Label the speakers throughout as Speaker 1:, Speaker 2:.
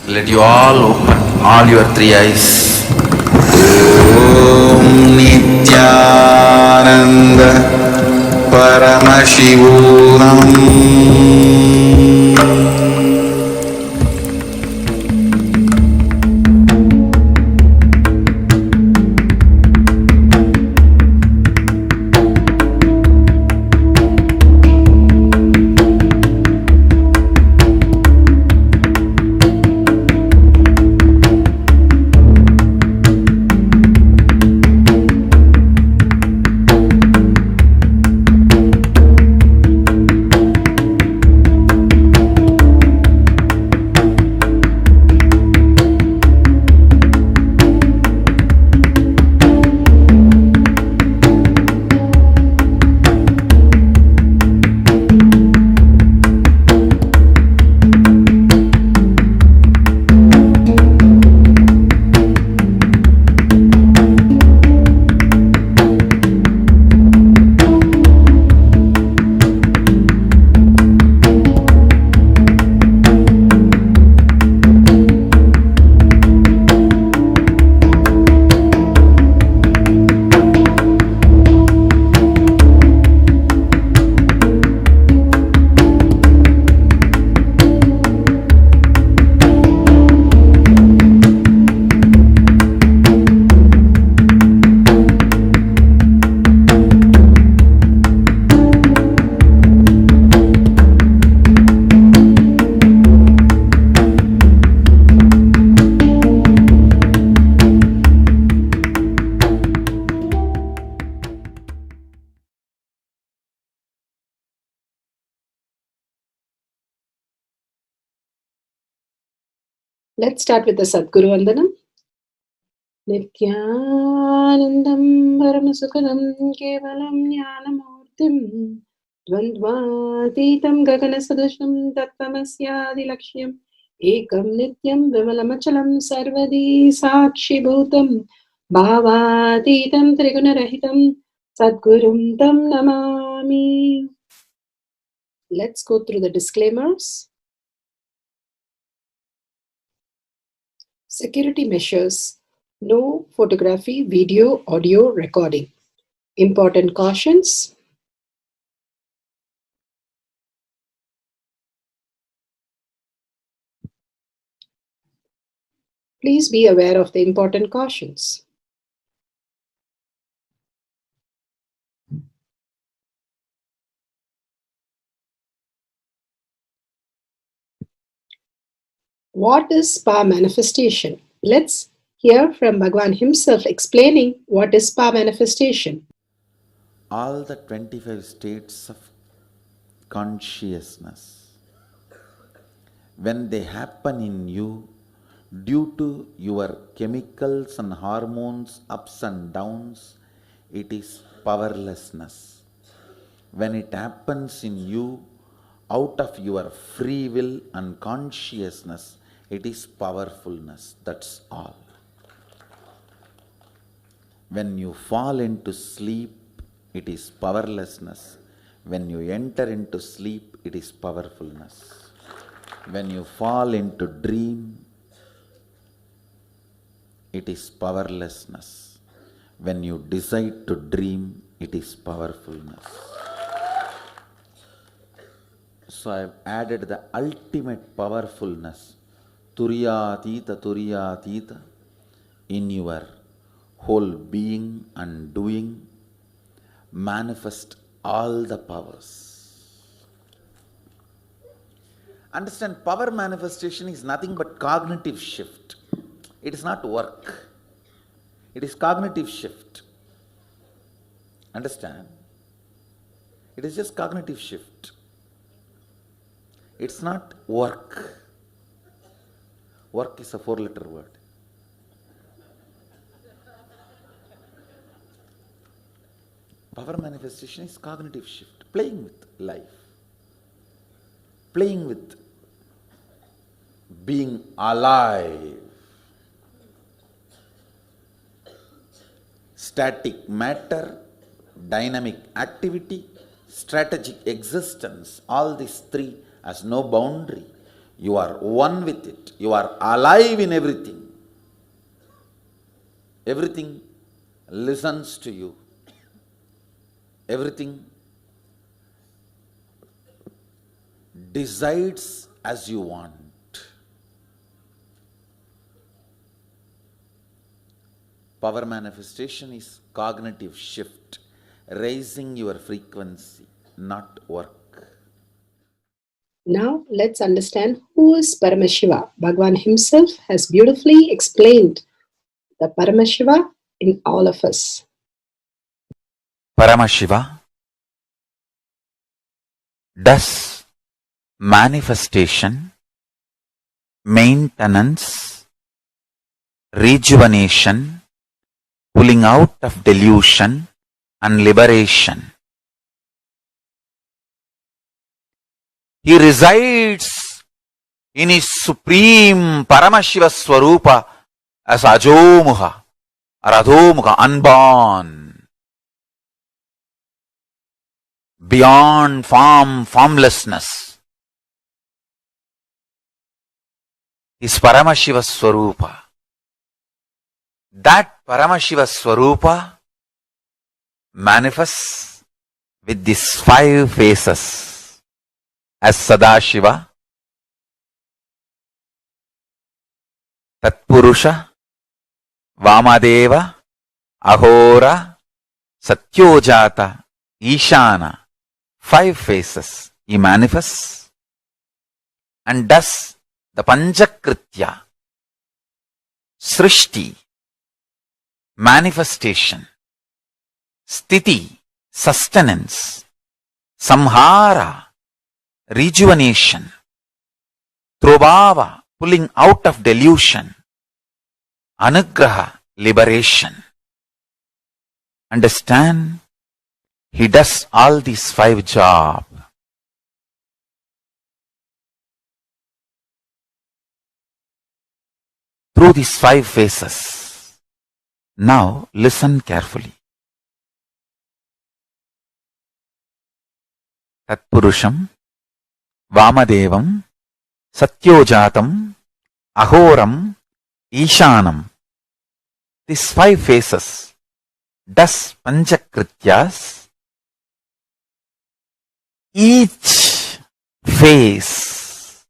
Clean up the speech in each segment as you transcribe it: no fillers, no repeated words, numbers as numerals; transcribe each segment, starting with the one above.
Speaker 1: Let you all open all your three eyes. Om Nithyananda Paramashivam.
Speaker 2: Let's start with the Sadguru Vandanam. Nithyanandam Paramasukhanam Kevalam Jnanamurtim Dvandvatitam Gaganasadusham Tattvamasyaadilakshya Ekam Nityam Vimalamachalam Sarvadi Sakshi Bhutam Bhavatitam Trigunarahitam Sadgurum Tam Namami. Let's go through the disclaimers. Security measures. No photography, video, audio recording. Important cautions. Please be aware of the important cautions. What is spa manifestation? Let's hear from Bhagavan himself explaining what is spa manifestation.
Speaker 1: All the 25 states of consciousness, when they happen in you due to your chemicals and hormones ups and downs, it is powerlessness. When it happens in you out of your free will and consciousness, it is powerfulness. That's all. When you fall into sleep, it is powerlessness. When you enter into sleep, it is powerfulness. When you fall into dream, it is powerlessness. When you decide to dream, it is powerfulness. So I have added the ultimate powerfulness, Turiyatita, in your whole being and doing. Manifest all the powers. Understand, power manifestation is nothing but cognitive shift. It is not work. It is cognitive shift. Understand? It is just cognitive shift. It's not work. Work is a 4-letter word. Power manifestation is cognitive shift, playing with life, playing with being alive. Static matter, dynamic activity, strategic existence, all these three has no boundary. You are one with it. You are alive in everything. Everything listens to you. Everything decides as you want. Power manifestation is cognitive shift, raising your frequency, not work.
Speaker 2: Now let's understand who is Paramashiva. Bhagwan himself has beautifully explained the Paramashiva in all of us.
Speaker 1: Paramashiva does manifestation, maintenance, rejuvenation, pulling out of delusion and liberation. He resides in his supreme Paramashiva Swarupa as Ajomuha or Adhomuha, unborn, beyond form, formlessness. Is Paramashiva Swarupa. That Paramashiva Swarupa manifests with these 5 faces as Sadashiva, Tatpurusha, Vamadeva, Ahora, Satyojata, Ishana. 5 faces he manifests and does the Panchakritya, Srishti, manifestation, Sthiti, sustenance, Samhara, rejuvenation, Trobhava, pulling out of delusion, Anugraha, liberation. Understand? He does all these 5 jobs. Through these 5 phases. Now listen carefully. Tatpurusham, Vamadevam, Satyojatam, Ahoram, Ishanam. These 5 phases does Panchakrityas. Each phase,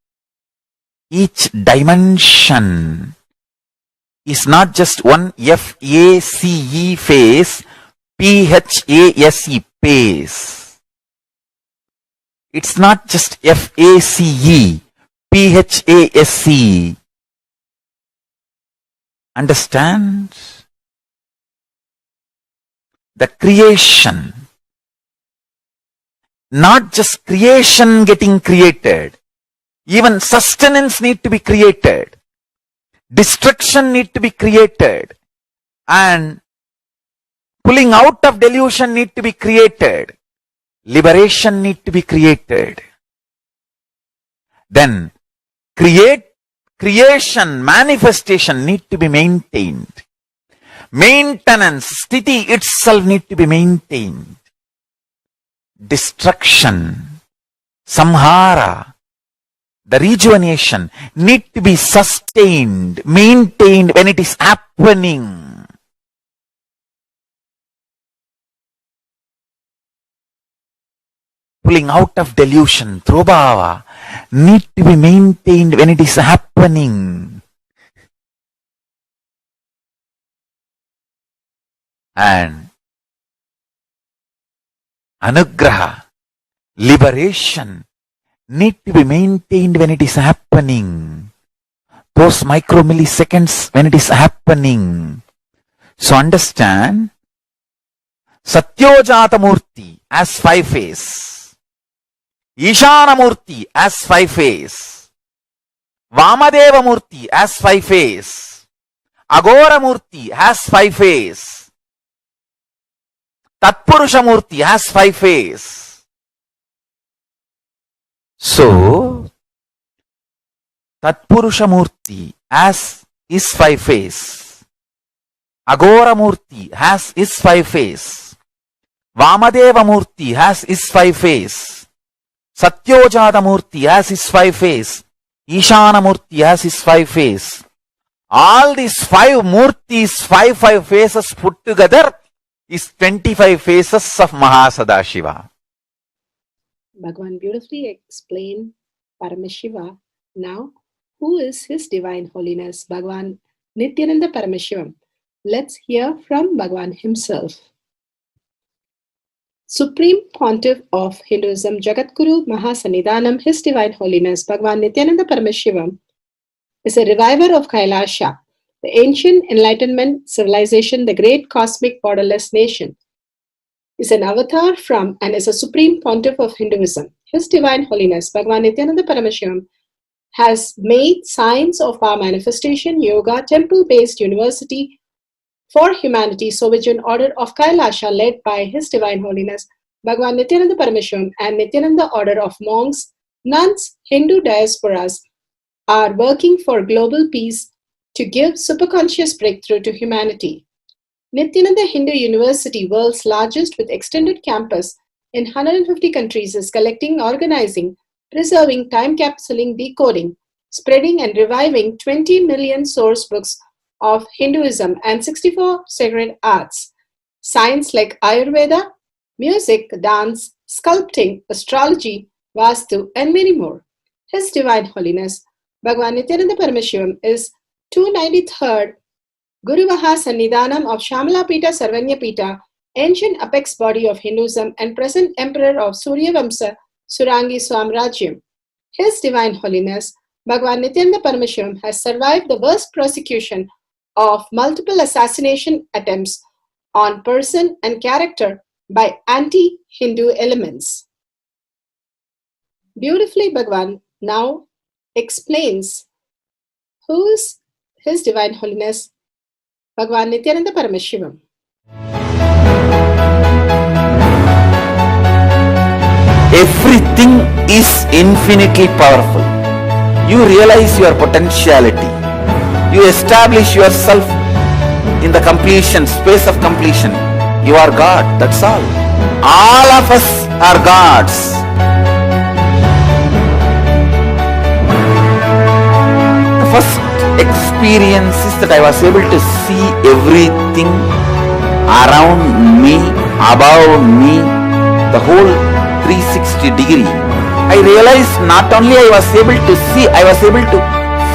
Speaker 1: each dimension is not just one F-A-C-E phase, P-H-A-S-E phase. It's not just F-A-C-E, P-H-A-S-E. Understand? The creation, not just creation getting created, even sustenance need to be created. Destruction need to be created, and pulling out of delusion need to be created, liberation need to be created. Then creation, manifestation need to be maintained. Maintenance, sthiti itself need to be maintained. Destruction, samhara, the rejuvenation need to be sustained, maintained when it is happening. Pulling out of delusion, Trobhava, need to be maintained when it is happening. And Anugraha, liberation, need to be maintained when it is happening. Those micromilliseconds when it is happening. So understand, Satyojata Murti as 5 phase, Ishana Murti as 5 phase, Vamadeva Murti as 5 phase, Agora Murti has 5 phase, Tatpurusha Murti has 5 phase. So, Tatpurusha Murti as is 5 phase, Agora Murti has is 5 phase, Vamadeva Murti has is 5 phase, Satyojata Murti has is 5 phase, Ishana Murti has his 5 faces. All these 5 Murtis, 5 faces put together is 25 faces of Mahasadashiva.
Speaker 2: Bhagavan beautifully explained Paramashiva. Now, who is His Divine Holiness, Bhagavan Nithyananda Paramashivam? Let's hear from Bhagavan himself. Supreme Pontiff of Hinduism, Jagadguru Mahasannidhanam, His Divine Holiness, Bhagavan Nithyananda Paramashivam, is a reviver of Kailasha, the ancient enlightenment civilization, the great cosmic borderless nation. Is an avatar from and is a supreme pontiff of Hinduism. His Divine Holiness, Bhagavan Nithyananda Paramashivam, has made science of our manifestation, yoga, temple-based university for humanity, Sovijian order of Kailasha led by His Divine Holiness, Bhagavan Nithyananda Paramashivam and Nithyananda order of monks, nuns, Hindu diasporas are working for global peace to give superconscious breakthrough to humanity. Nithyananda Hindu University, world's largest with extended campus in 150 countries, is collecting, organizing, preserving, time capsuling, decoding, spreading and reviving 20 million source books of Hinduism and 64 sacred arts, science like Ayurveda, music, dance, sculpting, astrology, Vastu, and many more. His Divine Holiness, Bhagavan Nithyananda Paramashivam, is 293rd Guru Mahasannidhanam of Shamalapita Sarvanyapita, ancient apex body of Hinduism and present emperor of Suryavamsa Surangi Swamrajyam. His Divine Holiness, Bhagavan Nithyananda Paramashivam, has survived the worst persecution of multiple assassination attempts on person and character by anti-Hindu elements. Beautifully, Bhagavan now explains who is His Divine Holiness, Bhagavan Nithyananda Paramashivam.
Speaker 1: Everything is infinitely powerful. You realize your potentiality. You establish yourself in the completion, space of completion. You are God, that's all. All of us are gods. The first experience is that I was able to see everything around me, above me, the whole 360 degree. I realized not only I was able to see, I was able to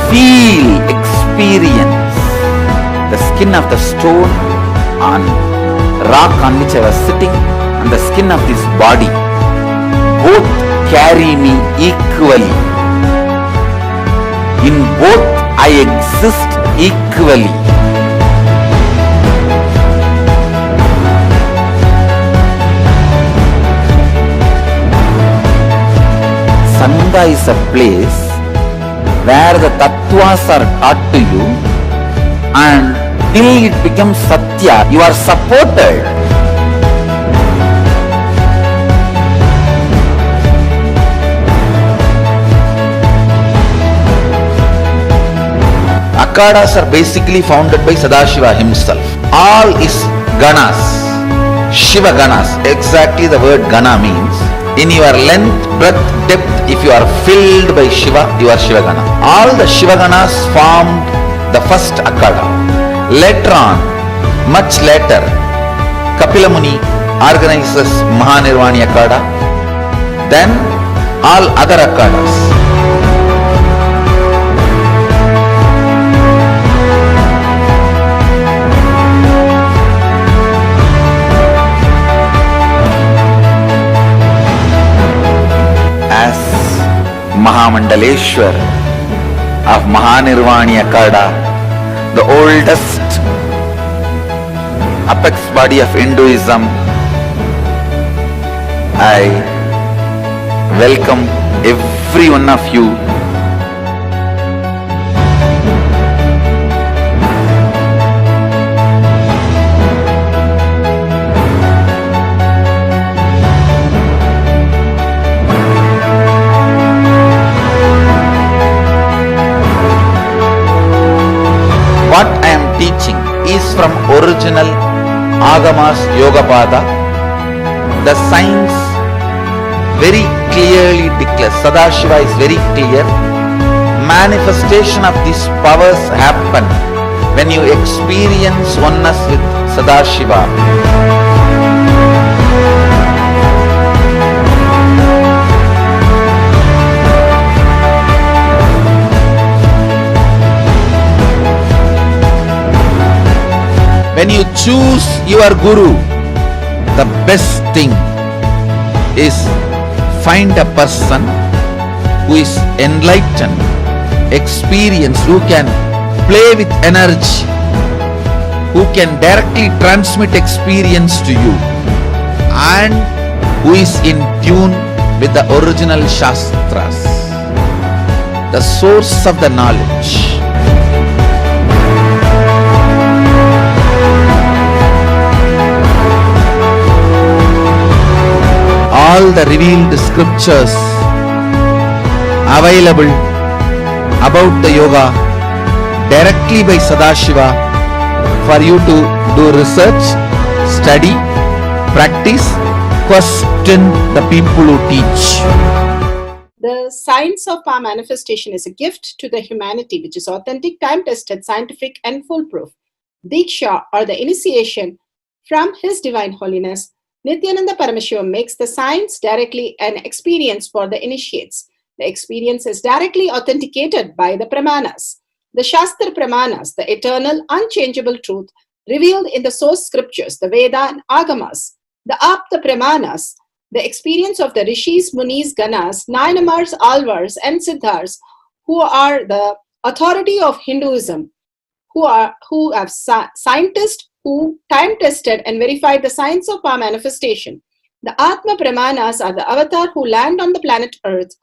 Speaker 1: feel, experience the skin of the stone on rock on which I was sitting and the skin of this body. Both carry me equally. In both I exist equally. Sangha is a place where the tattvas are taught to you, and till it becomes satya, you are supported. Akhadas are basically founded by Sadashiva himself. All is ganas, Shiva ganas. Exactly the word gana means. In your length, breadth, depth, if you are filled by Shiva, you are Shiva gana. All the Shiva ganas formed the first Akhada. Later on, much later, Kapila Muni organizes Mahanirvani Akhada. Then all other Akhadas. Mahamandaleshwar of Mahanirvani Akhada, the oldest apex body of Hinduism, I welcome every one of you. What I am teaching is from original Agamas Yogapada. The science very clearly declares, Sadashiva is very clear, Manifestation of these powers happen when you experience oneness with Sadashiva. When you choose your Guru, the best thing is find a person who is enlightened, experienced, who can play with energy, who can directly transmit experience to you, and who is in tune with the original Shastras, the source of the knowledge. All the revealed scriptures available about the yoga directly by Sadashiva for you to do research, study, practice, question the people who teach.
Speaker 2: The science of power manifestation is a gift to the humanity which is authentic, time-tested, scientific and foolproof. Diksha, or the initiation from His Divine Holiness Nithyananda Paramashiva, makes the science directly an experience for the initiates. The experience is directly authenticated by the Pramanas. The Shastra Pramanas, the eternal, unchangeable truth revealed in the source scriptures, the Veda and Agamas. The Apta Pramanas, the experience of the Rishis, Munis, Ganas, Nayanamars, Alvars and Siddhars, who are the authority of Hinduism, who have scientists who time-tested and verified the science of power manifestation. The Atma Pramanas are the avatar who land on the planet Earth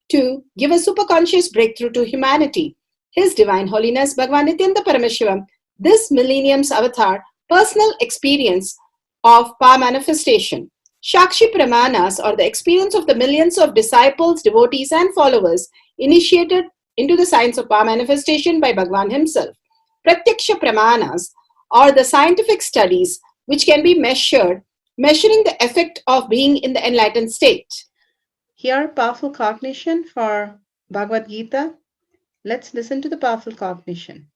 Speaker 2: to give a superconscious breakthrough to humanity. His Divine Holiness Bhagavan Nithyananda Paramashiva, this millennium's avatar, personal experience of power manifestation. Shakshi Pramanas, or the experience of the millions of disciples, devotees and followers initiated into the science of power manifestation by Bhagavan himself. Pratyaksha Pramanas, or the scientific studies which can be measuring the effect of being in the enlightened state. Here, powerful cognition for Bhagavad Gita. Let's listen to the powerful cognition.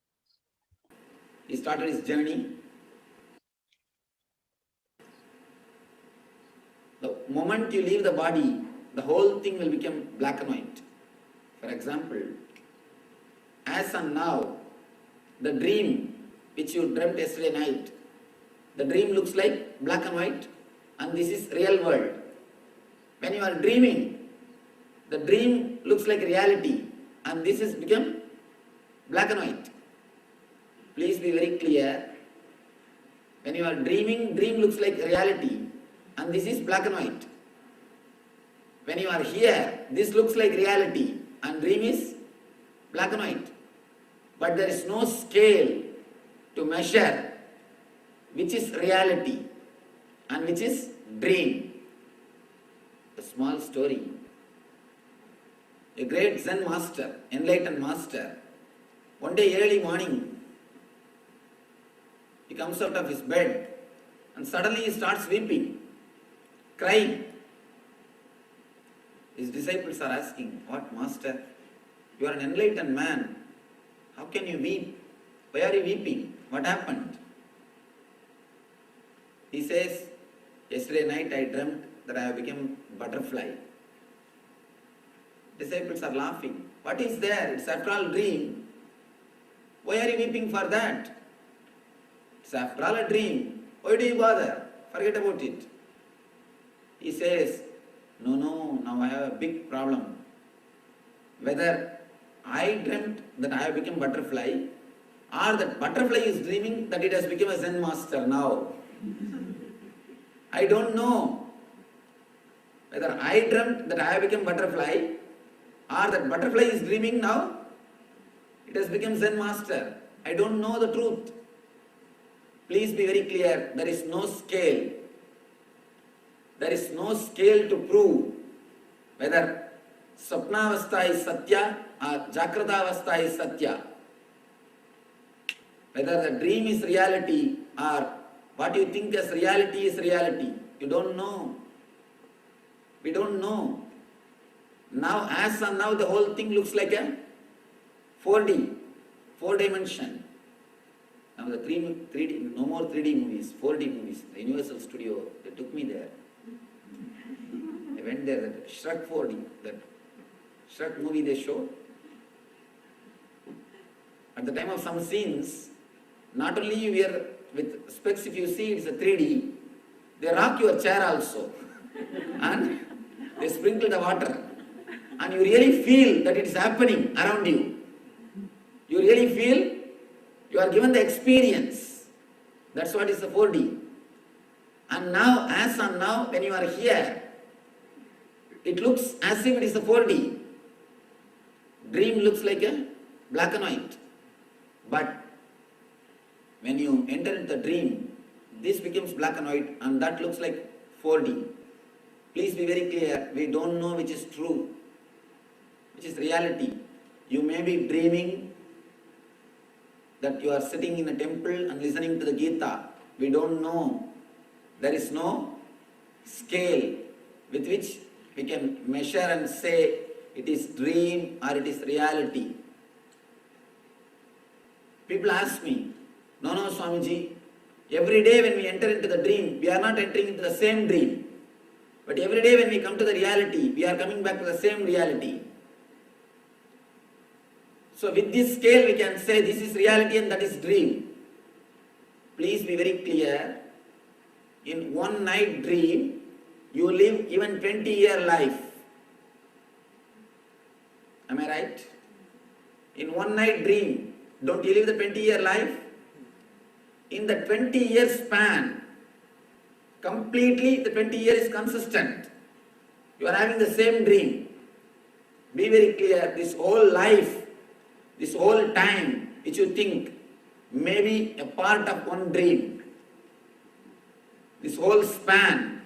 Speaker 1: He started his journey. The moment you leave the body, the whole thing will become black and white. For example, as and now, the dream which you dreamt yesterday night, the dream looks like black and white, and this is real world. When you are dreaming, the dream looks like reality, and this has become black and white. Please be very clear. When you are dreaming, dream looks like reality, and this is black and white. When you are here, this looks like reality, and dream is black and white. But there is no scale to measure which is reality and which is dream. A small story. A great Zen master, enlightened master, one day early morning, he comes out of his bed and suddenly he starts weeping, crying. His disciples are asking, "What, master? You are an enlightened man. How can you weep? Why are you weeping? What happened?" He says, "Yesterday night I dreamt that I have become butterfly." Disciples are laughing. "What is there? It's after all dream. Why are you weeping for that? It's after all a dream. Why do you bother? Forget about it." He says, No, now I have a big problem. Whether I dreamt that I have become butterfly, or that butterfly is dreaming that it has become a Zen master now. I don't know whether I dreamt that I have become butterfly, or that butterfly is dreaming now it has become Zen master. I don't know the truth. Please be very clear, there is no scale. There is no scale to prove whether Swapnavastha is Satya or Jakratavastha is Satya. Whether the dream is reality or what you think as reality is reality. You don't know. We don't know. Now, as and now, the whole thing looks like a
Speaker 3: 4D, 4-dimension. Now the 3D, no more 3D movies, 4D movies. The Universal Studio, they took me there. I went there, that Shrek 4D, that Shrek movie they showed. At the time of some scenes, not only you wear with specs, if you see it's a 3D, they rock your chair also. And they sprinkle the water. And you really feel that it is happening around you. You really feel you are given the experience. That's what is the 4D. And now, as on now, when you are here, it looks as if it is a 4D. Dream looks like a black and white. But when you enter into the dream, this becomes black and white and that looks like 4D. Please be very clear, we don't know which is true, which is reality. You may be dreaming that you are sitting in a temple and listening to the Gita. We don't know. There is no scale with which we can measure and say it is dream or it is reality. People ask me, no, Swamiji, every day when we enter into the dream, we are not entering into the same dream. But every day when we come to the reality, we are coming back to the same reality. So with this scale, we can say this is reality and that is dream. Please be very clear. In one night dream, you live even 20-year life. Am I right? In one night dream, don't you live the 20-year life? In the 20-year span, completely the 20 years is consistent. You are having the same dream. Be very clear, this whole life, this whole time which you think may be a part of one dream. This whole span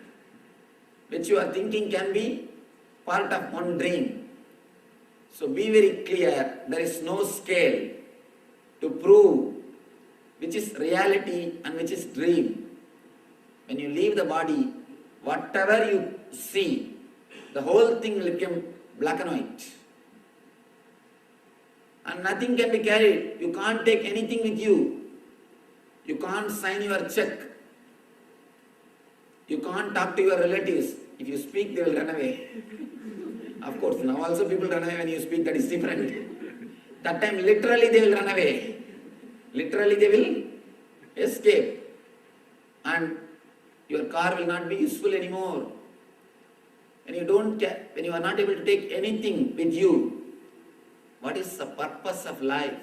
Speaker 3: which you are thinking can be part of one dream. So be very clear, there is no scale to prove which is reality and which is dream. When you leave the body, whatever you see, the whole thing will become black and white. And nothing can be carried. You can't take anything with you. You can't sign your check. You can't talk to your relatives. If you speak, they will run away. Of course, now also people run away when you speak, that is different. That time literally they will run away. Literally they will escape. And your car will not be useful anymore. When you are not able to take anything with you, what is the purpose of life?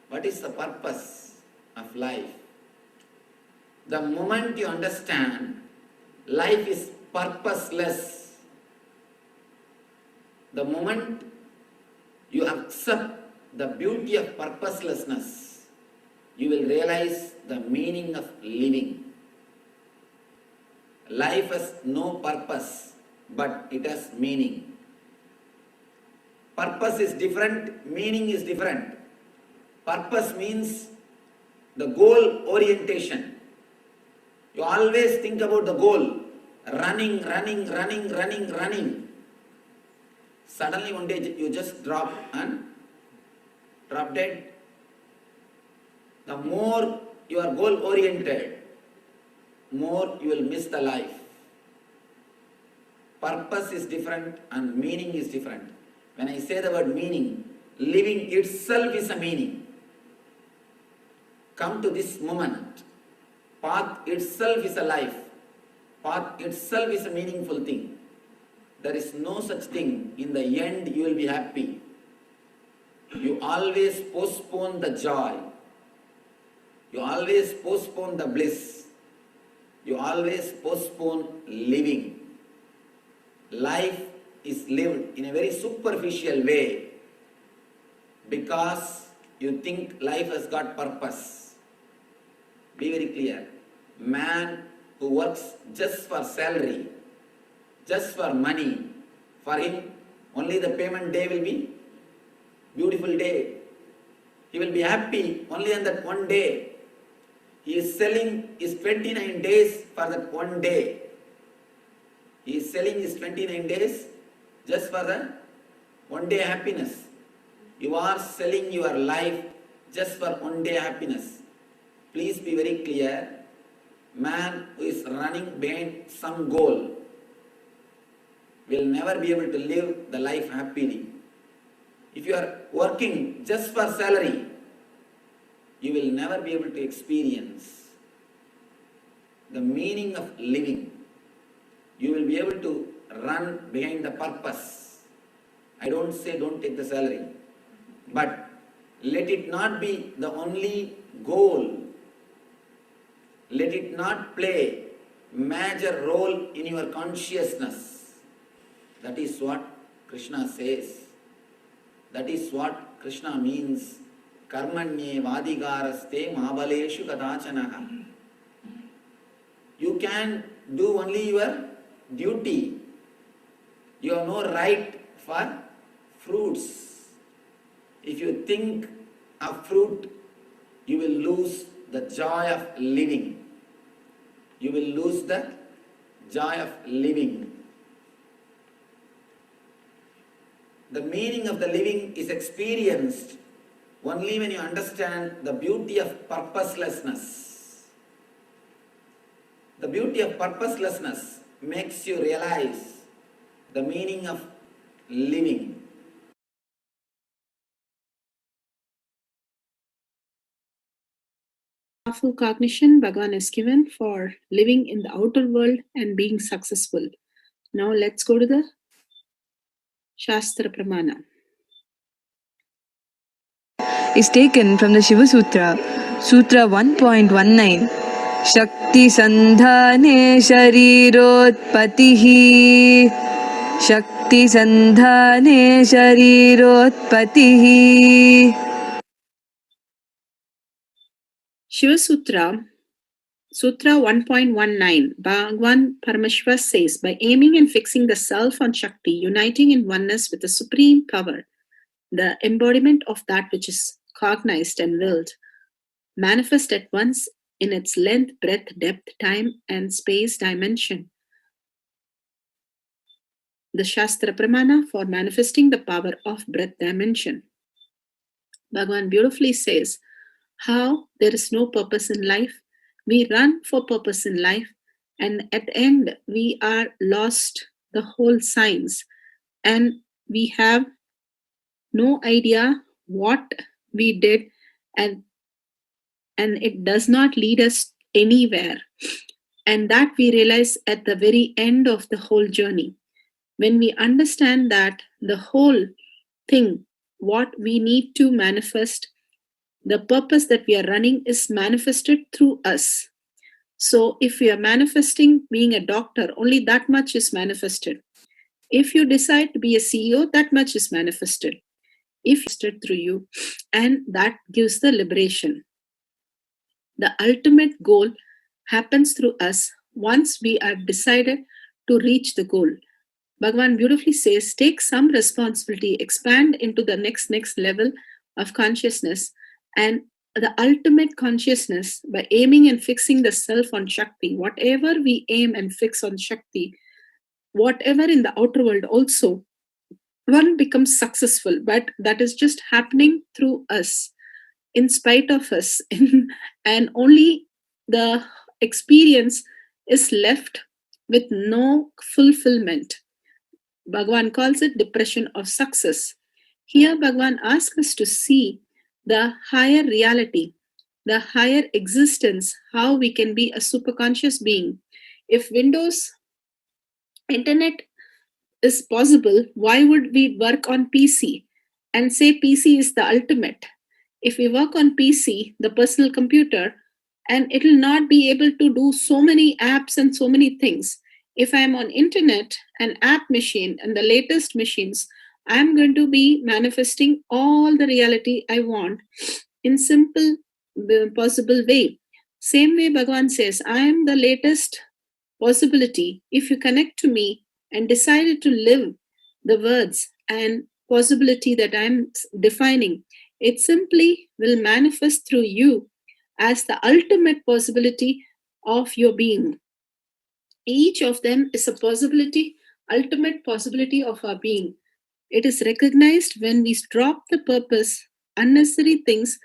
Speaker 3: What is the purpose of life? The moment you understand life is purposeless, the moment you accept the beauty of purposelessness, you will realize the meaning of living. Life has no purpose, but it has meaning. Purpose is different, meaning is different. Purpose means the goal orientation. You always think about the goal. Running. Suddenly one day you just drop dead. The more you are goal oriented, more you will miss the life. Purpose is different and meaning is different. When I say the word meaning, living itself is a meaning. Come to this moment. Path itself is a life. Path itself is a meaningful thing. There is no such thing. In the end, you will be happy. You always postpone the joy. You always postpone the bliss. You always postpone living. Life is lived in a very superficial way because you think life has got purpose. Be very clear. Man who works just for salary, just for money, for him only the payment day will be beautiful day. He will be happy only on that one day. He is selling his 29 days for that one day. He is selling his 29 days just for the one day happiness. You are selling your life just for one day happiness. Please be very clear. Man who is running behind some goal will never be able to live the life happily. If you are working just for salary, you will never be able to experience the meaning of living. You will be able to run behind the purpose. I don't say don't take the salary, but let it not be the only goal. Let it not play major role in your consciousness. That is what Krishna says. That is what Krishna means. Karmanye vadigaraste mabaleshu kadachanaha. You can do only your duty. You have no right for fruits. If you think of fruit, you will lose the joy of living. You will lose the joy of living. The meaning of the living is experienced only when you understand the beauty of purposelessness. The beauty of purposelessness makes you realize the meaning of living.
Speaker 2: Powerful cognition Bhagavan is given for living in the outer world and being successful. Now let's go to the Shastra Pramana.
Speaker 4: Is taken from the Shiva Sutra, Sutra 1.19. Shakti Sandhane Sharirotpatihi. Shakti Sandhane Sharirotpatihi.
Speaker 2: Shiva Sutra, Sutra 1.19, Bhagavan Paramashiva says, by aiming and fixing the self on Shakti, uniting in oneness with the supreme power, the embodiment of that which is cognized and willed, manifest at once in its length, breadth, depth, time, and space dimension. The Shastra Pramana for manifesting the power of breadth dimension. Bhagavan beautifully says how there is no purpose in life. We run for purpose in life, and at the end we are lost the whole science, and we have no idea what we did, and it does not lead us anywhere. And that we realize at the very end of the whole journey. When we understand that the whole thing, what we need to manifest, the purpose that we are running is manifested through us. So if we are manifesting being a doctor, only that much is manifested. If you decide to be a CEO, that much is manifested. If it's through you, and that gives the liberation. The ultimate goal happens through us once we have decided to reach the goal. Bhagavan beautifully says, take some responsibility, expand into the next level of consciousness, and the ultimate consciousness by aiming and fixing the self on Shakti. Whatever we aim and fix on Shakti, whatever in the outer world also, one becomes successful, but that is just happening through us, in spite of us, and only the experience is left with no fulfillment. Bhagavan calls it depression of success. Here Bhagavan asks us to see the higher reality, the higher existence, how we can be a superconscious being. If Windows Internet is possible, why would we work on PC and say PC is the ultimate? If we work on PC, the personal computer, and it will not be able to do so many apps and so many things. If I'm on internet, an app machine, and the latest machines, I'm going to be manifesting all the reality I want in simple possible way. Same way Bhagavan says, I am the latest possibility. If you connect to me and decided to live the words and possibility that I'm defining, it simply will manifest through you as the ultimate possibility of your being. Each of them is a possibility, ultimate possibility of our being. It is recognized when we drop the purpose, unnecessary things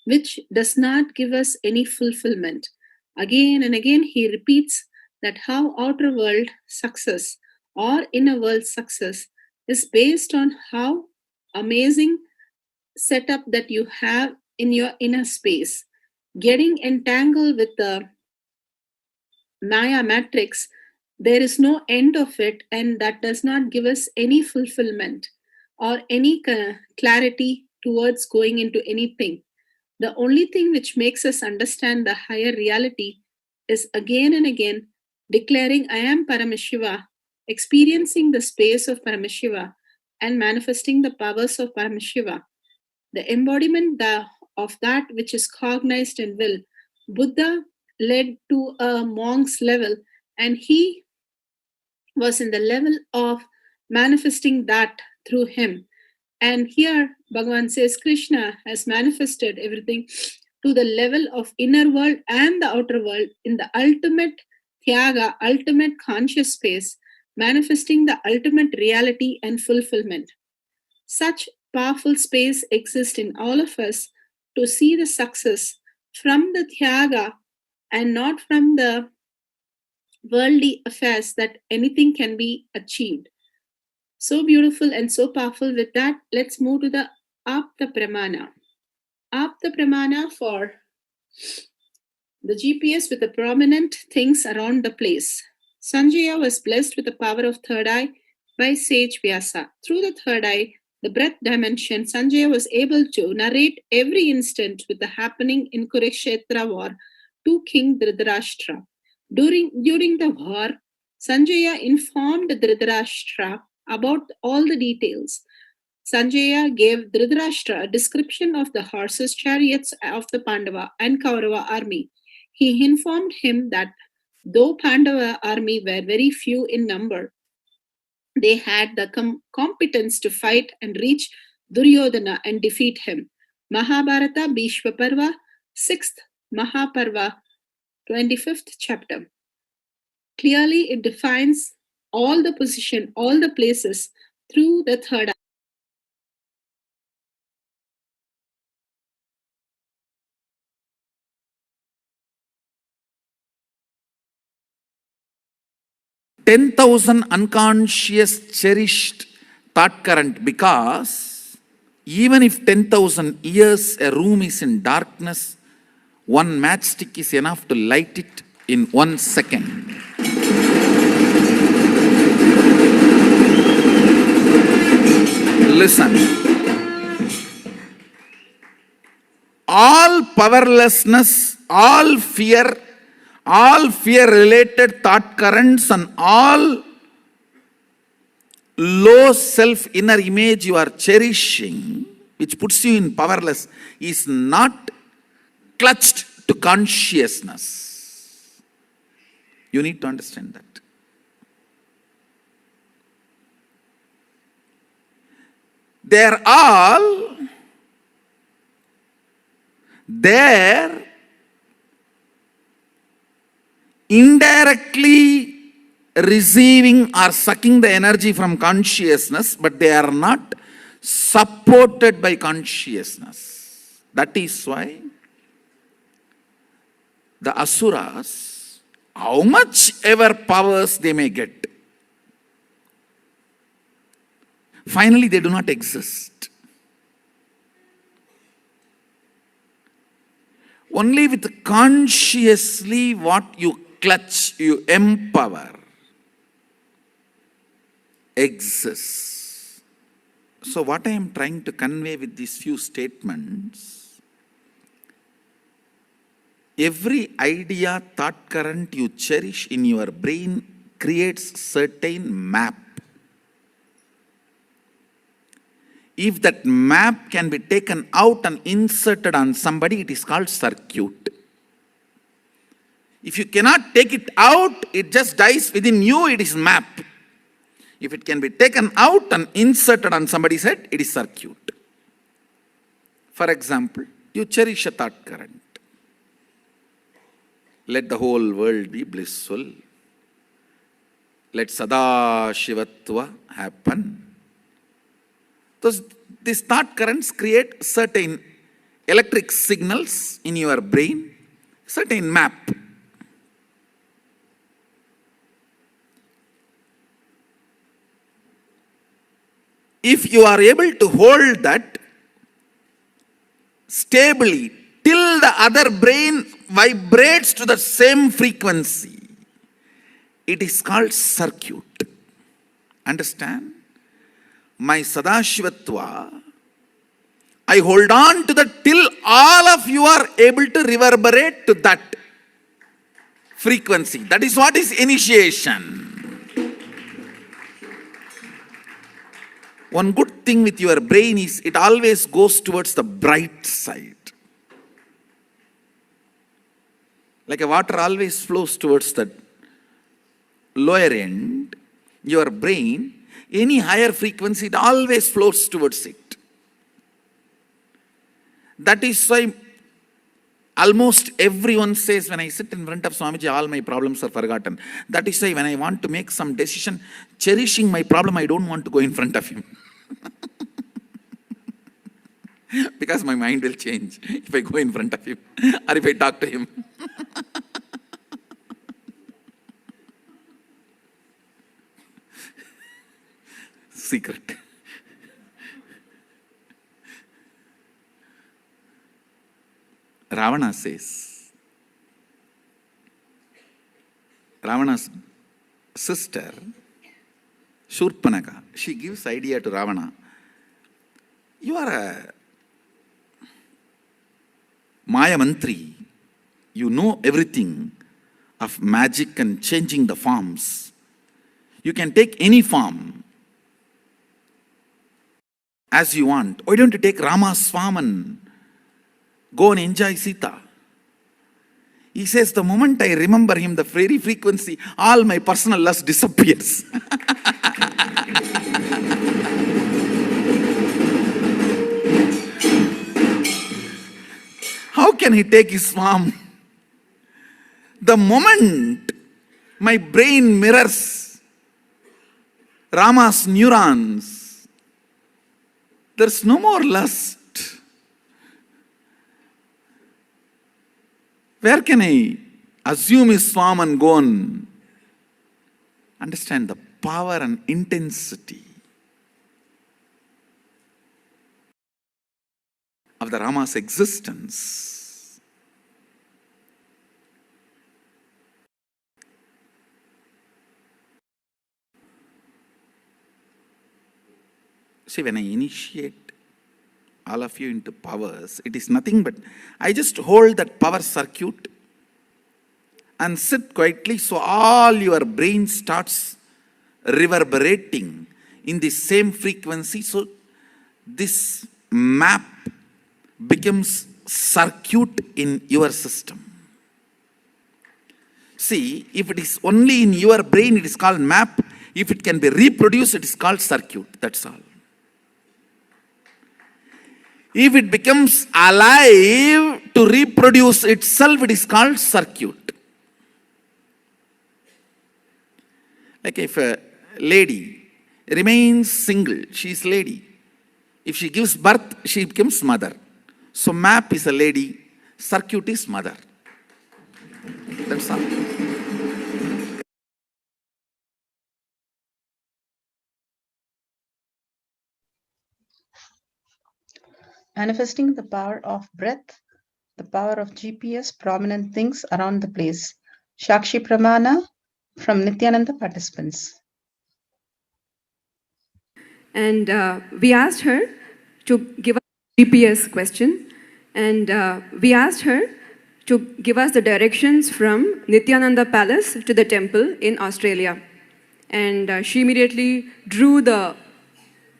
Speaker 2: which does not give us any fulfillment. Again and again he repeats that how outer world success or inner world success is based on how amazing setup that you have in your inner space. Getting entangled with the Maya matrix, there is no end of it, and that does not give us any fulfillment or any clarity towards going into anything. The only thing which makes us understand the higher reality is again and again declaring, I am Paramashiva, experiencing the space of Paramashiva, and manifesting the powers of Paramashiva. The embodiment of that which is cognized in will. Buddha led to a monk's level, and he was in the level of manifesting that through him. And here Bhagavan says Krishna has manifested everything to the level of inner world and the outer world in the ultimate Tyaga, ultimate conscious space, manifesting the ultimate reality and fulfillment. Such powerful space exists in all of us to see the success from the Tyaga and not from the worldly affairs that anything can be achieved. So beautiful and so powerful. With that, let's move to the Apta Pramana. Apta Pramana for the GPS with the prominent things around the place. Sanjaya was blessed with the power of third eye by sage Vyasa. Through the third eye, the breath dimension, Sanjaya was able to narrate every instant with the happening in Kurukshetra war to King Dhritarashtra. During the war, Sanjaya informed Dhritarashtra about all the details. Sanjaya gave Dhritarashtra a description of the horses, chariots of the Pandava and Kaurava army. He informed him that though Pandava army were very few in number, they had the competence to fight and reach Duryodhana and defeat him. Mahabharata Bhishma Parva, 6th Mahaparva, 25th chapter. Clearly, it defines all the position, all the places through the third eye.
Speaker 1: 10,000 unconscious cherished thought current, because even if 10,000 years a room is in darkness, one matchstick is enough to light it in 1 second. Listen. All powerlessness, all fear-related thought currents and all low self inner image you are cherishing, which puts you in powerless, is not clutched to consciousness. You need to understand that. They're all there indirectly receiving or sucking the energy from consciousness, but they are not supported by consciousness. That is why the asuras, how much ever powers they may get, finally they do not exist. Only with consciously what you clutch, you empower, exists. So what I am trying to convey with these few statements, every idea, thought current you cherish in your brain creates certain map. If that map can be taken out and inserted on somebody, it is called circuit. If you cannot take it out, it just dies within you, it is map. If it can be taken out and inserted on somebody's head, it is circuit. For example, you cherish a thought current. Let the whole world be blissful. Let Sada Shivatva happen. These thought currents create certain electric signals in your brain, certain map. If you are able to hold that stably till the other brain vibrates to the same frequency, it is called circuit. Understand? My Sadashivatva, I hold on to that till all of you are able to reverberate to that frequency. That is what is initiation. One good thing with your brain is it always goes towards the bright side. Like a water always flows towards the lower end, your brain, any higher frequency, it always flows towards it. That is why almost everyone says, when I sit in front of Swamiji, all my problems are forgotten. That is why when I want to make some decision, cherishing my problem, I don't want to go in front of him. Because my mind will change if I go in front of him or if I talk to him. Secret. Ravana says, Ravana's sister, Shurpanaka, she gives idea to Ravana. You are a Maya Mantri. You know everything of magic and changing the forms. You can take any form as you want. Why don't you take Rama's form and go and enjoy Sita? He says, the moment I remember him, the very frequency, all my personal lust disappears. How can he take his form? The moment my brain mirrors Rama's neurons, there's no more lust. Where can I assume his form and go on? Understand the power and intensity of the Rama's existence. See, when I initiate all of you into powers, it is nothing but I just hold that power circuit and sit quietly, so all your brain starts reverberating in the same frequency. So this map becomes circuit in your system. See, if it is only in your brain, it is called map. If it can be reproduced, it is called circuit. That's all. If it becomes alive to reproduce itself, it is called circuit. Like if a lady remains single, she is lady. If she gives birth, she becomes mother. So map is a lady, circuit is mother. That's all.
Speaker 2: Manifesting the power of breath, the power of GPS, prominent things around the place. Shastra Pramana from Nithyananda participants.
Speaker 4: And we asked her to give us a GPS question, and we asked her to give us the directions from Nithyananda Palace to the temple in Australia. And she immediately drew the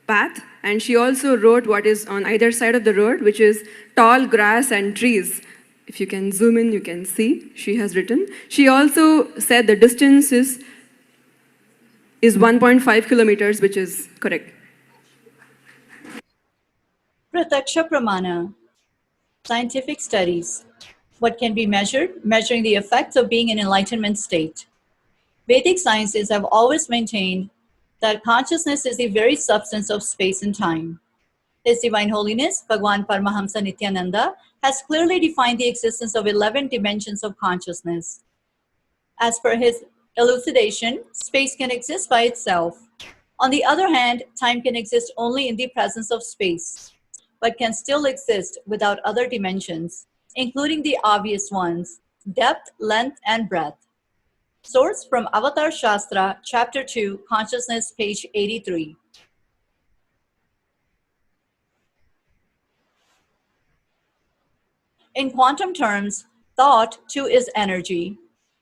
Speaker 4: path, and she also wrote what is on either side of the road, which is tall grass and trees. If you can zoom in, you can see she has written. She also said the distance is 1.5 kilometers, which is correct.
Speaker 5: Shastra Pramana, scientific studies. What can be measured? Measuring the effects of being in enlightenment state. Vedic sciences have always maintained that consciousness is the very substance of space and time. His Divine Holiness, Bhagwan Paramahamsa Nithyananda, has clearly defined the existence of 11 dimensions of consciousness. As per his elucidation, space can exist by itself. On the other hand, time can exist only in the presence of space, but can still exist without other dimensions, including the obvious ones, depth, length, and breadth. Source from Avatar Shastra, Chapter 2, Consciousness, page 83. In quantum terms, thought too is energy.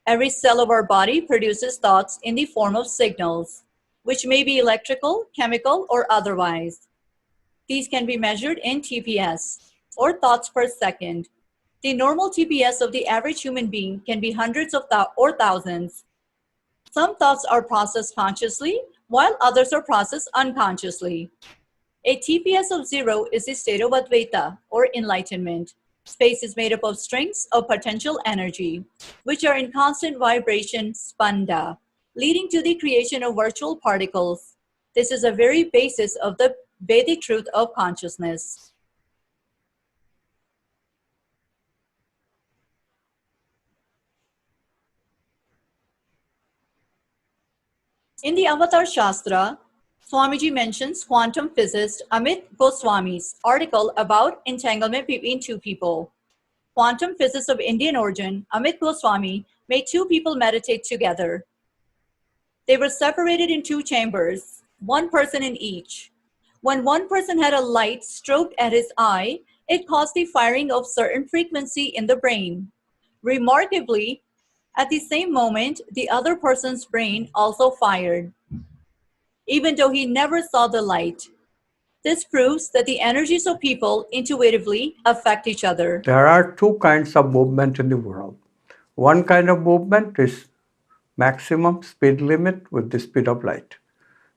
Speaker 5: Every cell of our body produces thoughts in the form of signals, which may be electrical, chemical, or otherwise. These can be measured in TPS, or thoughts per second. The normal TPS of the average human being can be hundreds of or thousands. Some thoughts are processed consciously, while others are processed unconsciously. A TPS of 0 is the state of Advaita, or enlightenment. Space is made up of strings of potential energy, which are in constant vibration, spanda, leading to the creation of virtual particles. This is the very basis of the Vedic truth of consciousness. In the Avatar Shastra, Swamiji mentions quantum physicist Amit Goswami's article about entanglement between two people. Quantum physicist of Indian origin, Amit Goswami, made two people meditate together. They were separated in two chambers, one person in each. When one person had a light stroked at his eye, it caused the firing of certain frequency in the brain. Remarkably, at the same moment, the other person's brain also fired, even though he never saw the light. This proves that the energies of people intuitively affect each other.
Speaker 6: There are two kinds of movement in the world. One kind of movement is maximum speed limit with the speed of light.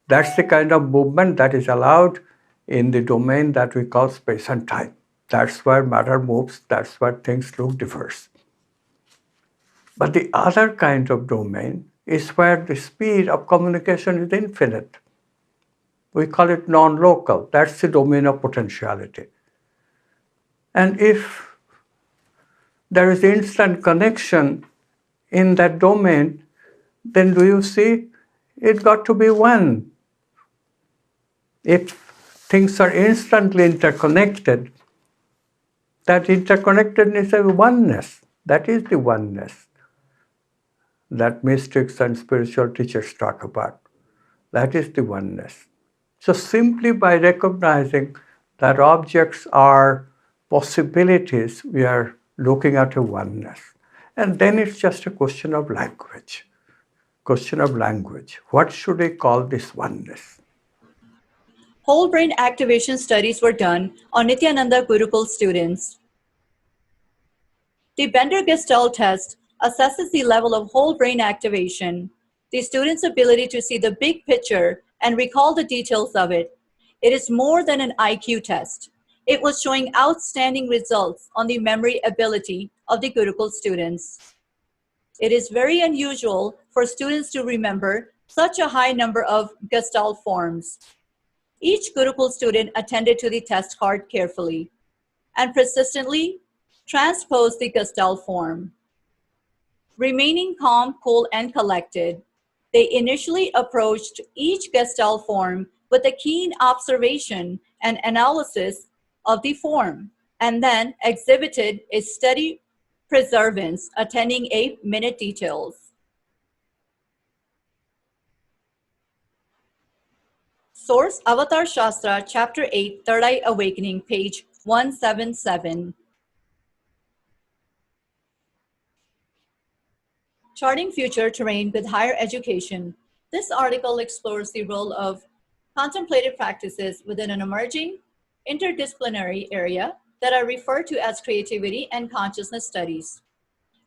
Speaker 6: That's the kind of movement that is allowed in the domain that we call space and time. That's where matter moves, that's where things look diverse. But the other kind of domain is where the speed of communication is infinite. We call it non-local. That's the domain of potentiality. And if there is instant connection in that domain, then do you see it got to be one? If things are instantly interconnected, that interconnectedness is a oneness. That is the oneness that mystics and spiritual teachers talk about. That is the oneness. So simply by recognizing that objects are possibilities, we are looking at a oneness. And then it's just a question of language. Question of language. What should I call this oneness?
Speaker 5: Whole brain activation studies were done on Nithyananda Gurukul students. The Bender-Gestalt test assesses the level of whole brain activation, the student's ability to see the big picture and recall the details of it. It is more than an IQ test. It was showing outstanding results on the memory ability of the Gurukul students. It is very unusual for students to remember such a high number of Gestalt forms. Each Gurukul student attended to the test card carefully and persistently transposed the Gestalt form. Remaining calm, cool, and collected, they initially approached each Gestalt form with a keen observation and analysis of the form, and then exhibited a steady perseverance, attending 8-minute details. Source Avatar Shastra, Chapter 8, Third Eye Awakening, page 177. Charting Future Terrain with Higher Education. This article explores the role of contemplative practices within an emerging interdisciplinary area that are referred to as creativity and consciousness studies.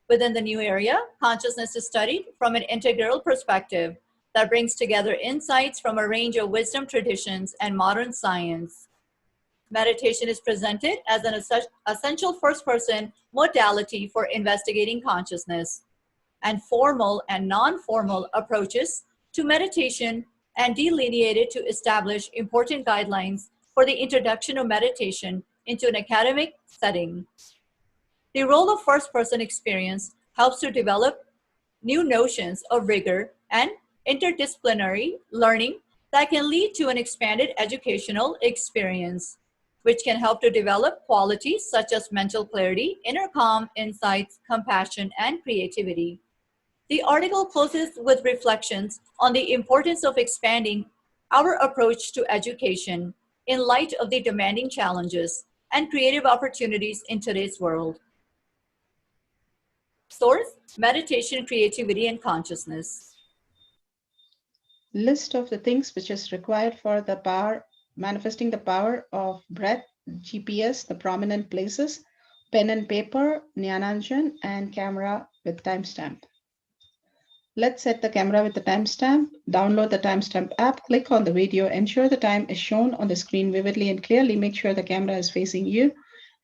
Speaker 5: Within the new area, consciousness is studied from an integral perspective that brings together insights from a range of wisdom traditions and modern science. Meditation is presented as an essential first-person modality for investigating consciousness, and formal and non-formal approaches to meditation and delineated to establish important guidelines for the introduction of meditation into an academic setting. The role of first-person experience helps to develop new notions of rigor and interdisciplinary learning that can lead to an expanded educational experience, which can help to develop qualities such as mental clarity, inner calm, insights, compassion, and creativity. The article closes with reflections on the importance of expanding our approach to education in light of the demanding challenges and creative opportunities in today's world. Source: Meditation, Creativity, and Consciousness.
Speaker 2: List of the things which is required for the power, manifesting the power of breath, GPS, the prominent places, pen and paper, Jnana, and camera with timestamp. Let's set the camera with the timestamp. Download the timestamp app, click on the video, ensure the time is shown on the screen vividly and clearly. Make sure the camera is facing you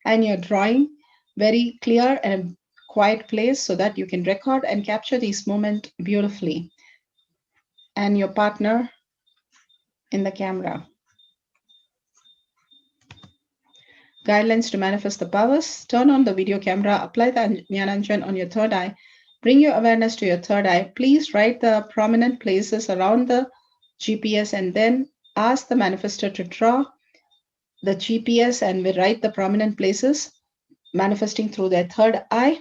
Speaker 2: and your drawing very clear and quiet place so that you can record and capture these moments beautifully. And your partner in the camera. Guidelines to manifest the powers. Turn on the video camera, apply the Jnana on your third eye. Bring your awareness to your third eye. Please write the prominent places around the GPS and then ask the manifestor to draw the GPS and we write the prominent places manifesting through their third eye.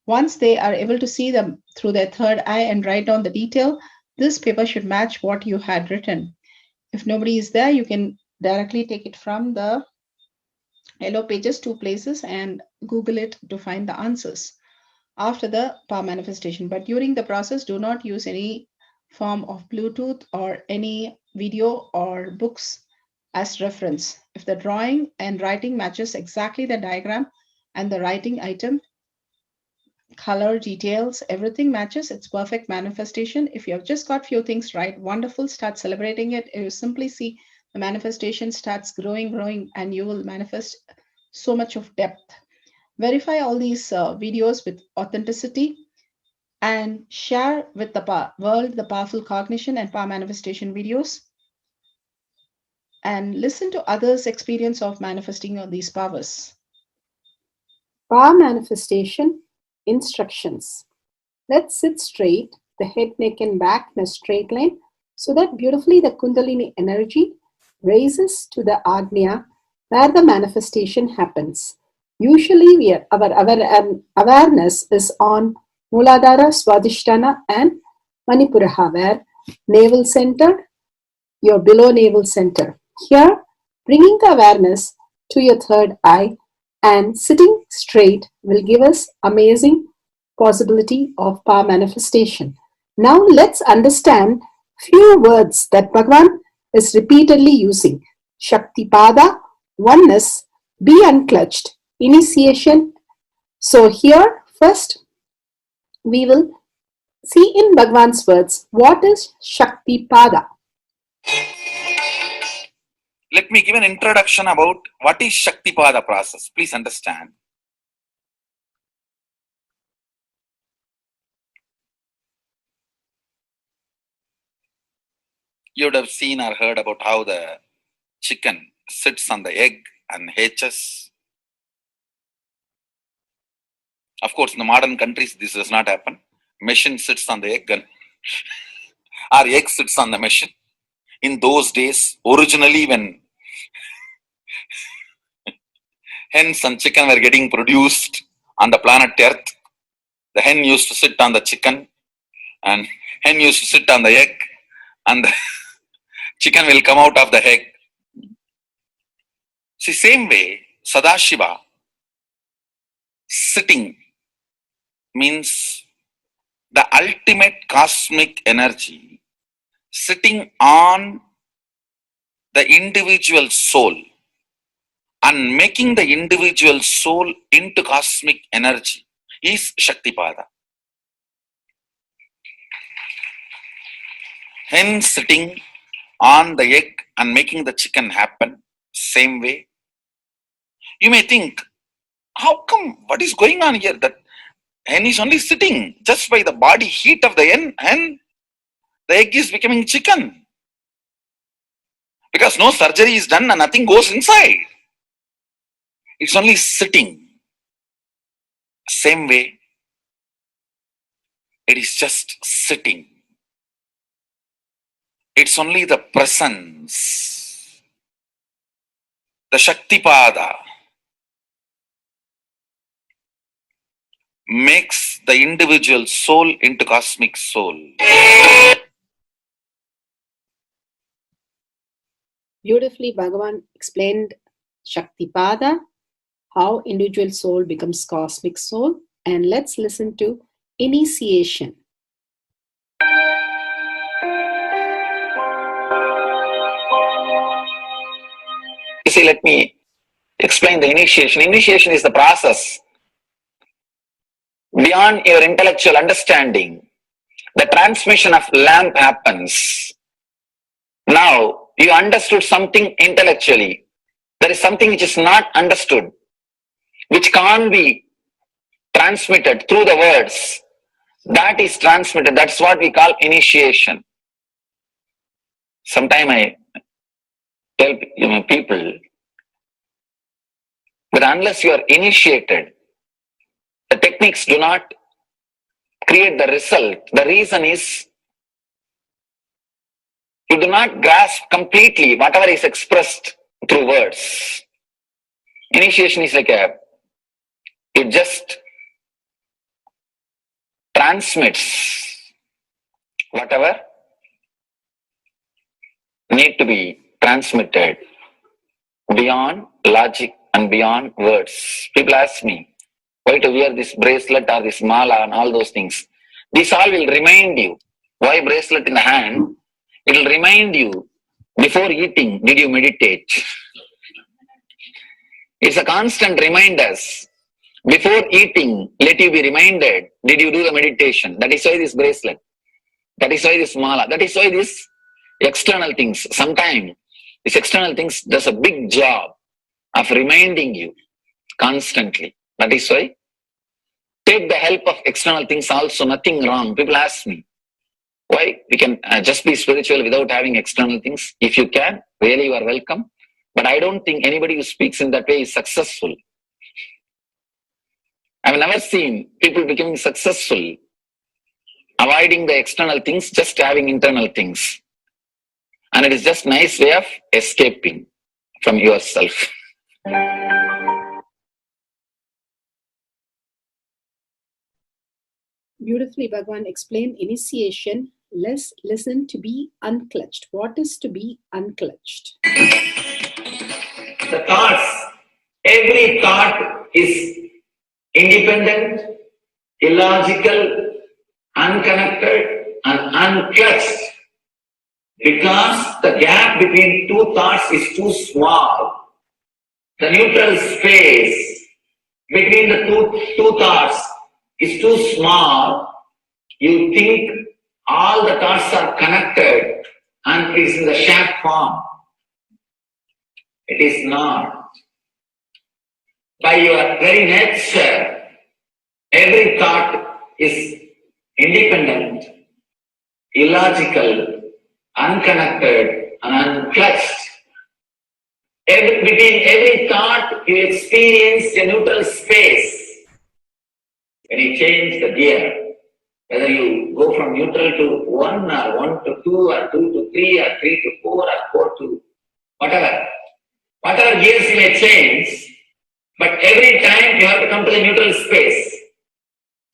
Speaker 2: Once they are able to see them through their third eye and write down the detail, this paper should match what you had written. If nobody is there, you can directly take it from the yellow pages, 2 places, and Google it to find the answers after the power manifestation. But during the process, do not use any form of Bluetooth or any video or books as reference. If the drawing and writing matches exactly the diagram and the writing item, color, details, everything matches, it's perfect manifestation. If you have just got few things right, wonderful, start celebrating it. You simply see the manifestation starts growing, and you will manifest so much of depth. Verify all these videos with authenticity and share with the world the powerful cognition and power manifestation videos, and listen to others' experience of manifesting these powers. Power manifestation instructions. Let's sit straight, the head, neck, and back in a straight line, so that beautifully the Kundalini energy raises to the Agnya where the manifestation happens. Usually our awareness is on Muladhara, Swadhisthana, and Manipuraha, where navel center, your below navel center. Here, bringing the awareness to your third eye and sitting straight will give us amazing possibility of power manifestation. Now let's understand few words that Bhagavan is repeatedly using. Shaktipada, oneness, be unclutched, initiation. So here first we will see in Bhagavan's words what is Shaktipada.
Speaker 3: Let me give an introduction about what is Shaktipada process. Please understand. You would have seen or heard about how the chicken sits on the egg and hatches. Of course, in the modern countries, this does not happen. Machine sits on the egg and or egg sits on the machine. In those days, originally when hens and chicken were getting produced on the planet Earth, the hen used to sit on the chicken and hen used to sit on the egg and the chicken will come out of the egg. See, same way, Sadashiva, sitting means the ultimate cosmic energy sitting on the individual soul and making the individual soul into cosmic energy is Shaktipada. Hen sitting on the egg and making the chicken happen, same way. You may think, how come, what is going on here? That hen is only sitting just by the body heat of the hen, the egg is becoming chicken.
Speaker 1: Because no surgery is done and nothing goes inside. It's only sitting. Same way, it is just sitting. It's only the presence, the Shaktipada, makes the individual soul into cosmic soul.
Speaker 2: Beautifully, Bhagavan explained Shaktipada, how individual soul becomes cosmic soul. And let's listen to initiation.
Speaker 3: You see, let me explain the initiation. Initiation is the process beyond your intellectual understanding. The transmission of lamp happens. Now, you understood something intellectually. There is something which is not understood, which can't be transmitted through the words. That is transmitted. That's what we call initiation. Sometimes I tell people that unless you are initiated, the techniques do not create the result. The reason is you do not grasp completely whatever is expressed through words. Initiation is like it just transmits whatever need to be transmitted beyond logic and beyond words. People ask me why to wear this bracelet or this mala and all those things. This all will remind you. Why bracelet in the hand? It will remind you, before eating, did you meditate? It's a constant reminder. Before eating, let you be reminded, did you do the meditation? That is why this bracelet. That is why this mala. That is why this external things. Sometimes these external things does a big job of reminding you constantly. That is why take the help of external things also, nothing wrong. People ask me, why we can just be spiritual without having external things? If you can, really you are welcome. But I don't think anybody who speaks in that way is successful. I've never seen people becoming successful, avoiding the external things, just having internal things. And it is just a nice way of escaping from yourself.
Speaker 2: Beautifully, Bhagavan explained initiation. Let's listen to be unclutched. What is to be unclutched?
Speaker 3: The thoughts, every thought is independent, illogical, unconnected, and unclutched. Because the gap between two thoughts is too small. The neutral space between the two thoughts is too small. You think all the thoughts are connected and it is in the shape form. It is not. By your very nature, every thought is independent, illogical, unconnected, and unclutched. Between every thought, you experience a neutral space. When you change the gear, whether you go from neutral to 1 or 1 to 2 or 2 to 3 or 3 to 4 or 4 to whatever gears you may change, but every time you have to come to the neutral space.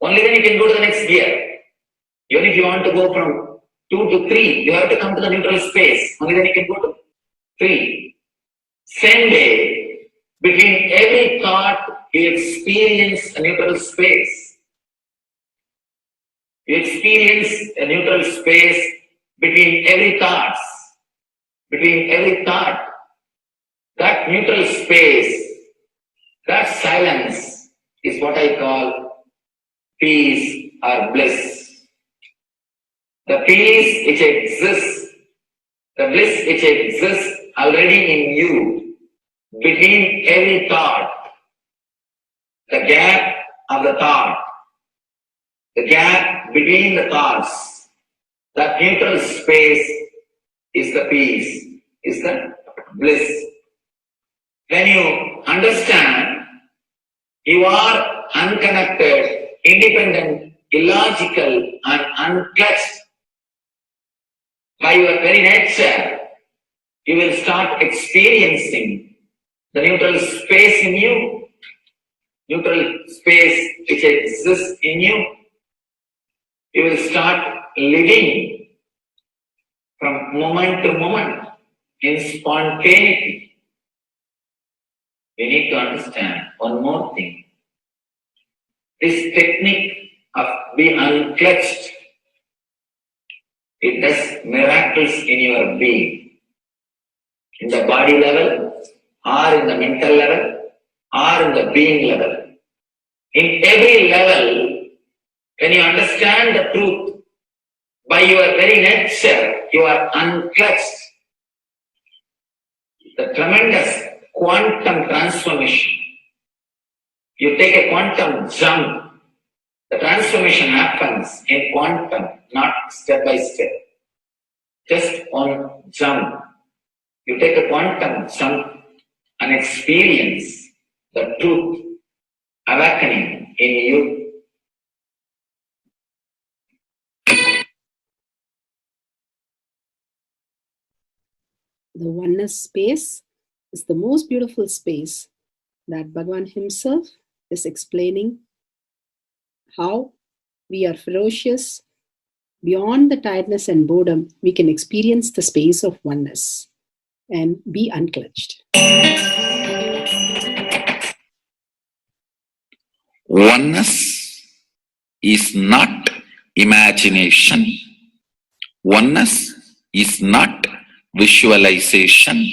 Speaker 3: Only then you can go to the next gear. Even if you want to go from 2 to 3, you have to come to the neutral space. Only then you can go to 3. Same way, between every thought, you experience a neutral space. You experience a neutral space between every thought. Between every thought. That neutral space, that silence is what I call peace or bliss. The peace which exists, the bliss which exists already in you, between every thought, the gap of the thought, the gap between the thoughts, that neutral space is the peace, is the bliss. When you understand you are unconnected, independent, illogical, and unclutched by your very nature, you will start experiencing the neutral space in you, neutral space which exists in you. You will start living from moment to moment in spontaneity. We need to understand one more thing. This technique of being unclutched, it does miracles in your being, in the body level, or in the mental level, or in the being level. In every level, when you understand the truth, by your very nature, you are unclutched. The tremendous quantum transformation. You take a quantum jump. The transformation happens in quantum, not step by step. Just one jump. You take a quantum jump and experience the truth awakening in you.
Speaker 2: The oneness space is the most beautiful space that Bhagavan himself is explaining how we are ferocious. Beyond the tiredness and boredom, we can experience the space of oneness and be unclutched.
Speaker 1: Oneness is not imagination. Oneness is not visualization.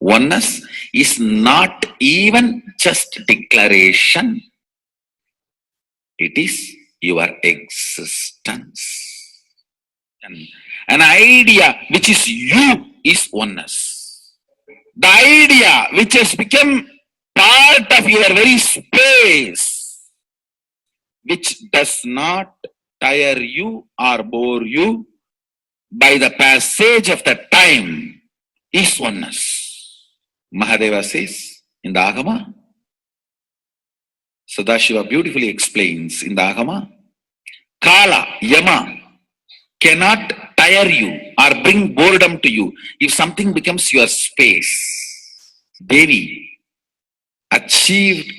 Speaker 1: Oneness is not even just declaration. It is your existence. An idea which is you is oneness. The idea which has become part of your very space, which does not tire you or bore you by the passage of the time, is oneness. Mahadeva says in the Agama, Sadashiva beautifully explains in the Agama, Kala, Yama cannot tire you or bring boredom to you if something becomes your space. Devi achieved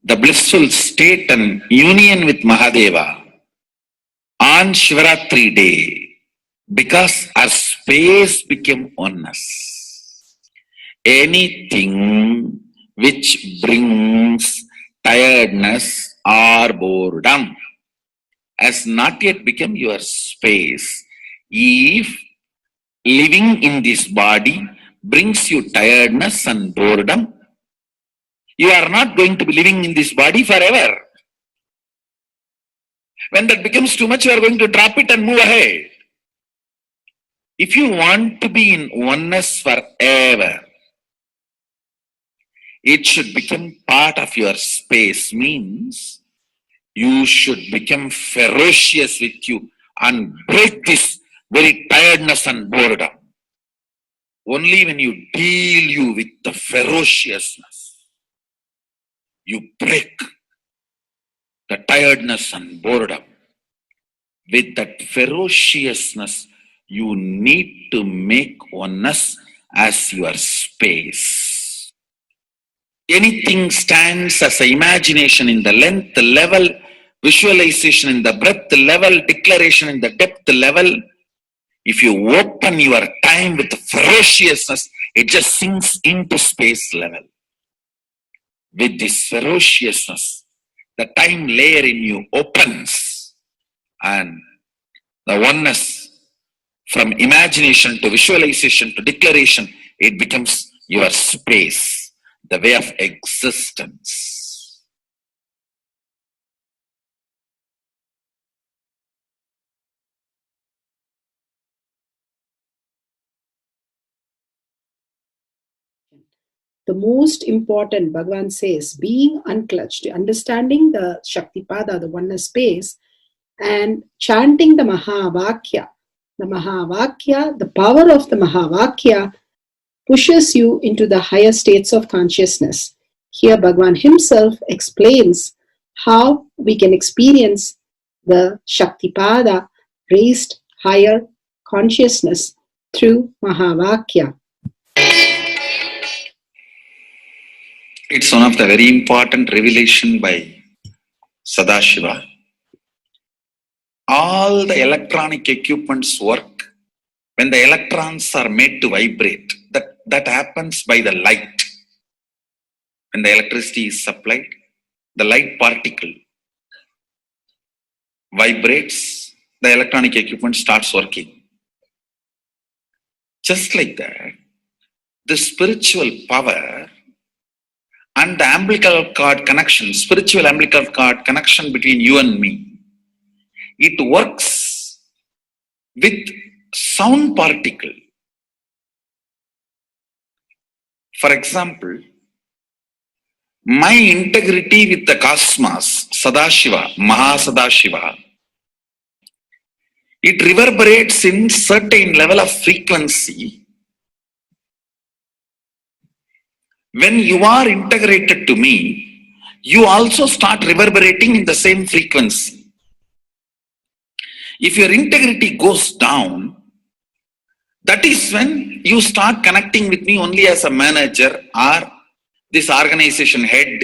Speaker 1: the blissful state and union with Mahadeva on Shivaratri day because our space became oneness. Anything which brings tiredness or boredom has not yet become your space. If living in this body brings you tiredness and boredom, you are not going to be living in this body forever. When that becomes too much, you are going to drop it and move ahead. If you want to be in oneness forever, it should become part of your space, means you should become ferocious with you and break this very tiredness and boredom. Only when you deal you with the ferociousness, you break the tiredness and boredom. With that ferociousness, you need to make oneness as your space. Anything stands as an imagination in the length level, visualization in the breadth level, declaration in the depth level. If you open your time with ferociousness, it just sinks into space level. With this ferociousness, the time layer in you opens, and the oneness from imagination to visualization to declaration, it becomes your space, the way of existence.
Speaker 2: The most important, Bhagavan says, being unclutched, understanding the Shaktipada, the oneness space, and chanting the Mahavakya. The Mahavakya, the power of the Mahavakya, pushes you into the higher states of consciousness. Here, Bhagavan himself explains how we can experience the Shaktipada, raised higher consciousness through Mahavakya.
Speaker 3: It's one of the very important revelation by Sadashiva. All the electronic equipments work when the electrons are made to vibrate. That happens by the light. When the electricity is supplied, the light particle vibrates, the electronic equipment starts working. Just like that, the spiritual power and the umbilical cord connection, spiritual umbilical cord connection between you and me, it works with sound particle. For example, my integrity with the cosmos, Sadashiva, Mahasadashiva, it reverberates in certain level of frequency. When you are integrated to me, you also start reverberating in the same frequency. If your integrity goes down, that is when you start connecting with me only as a manager or this organization head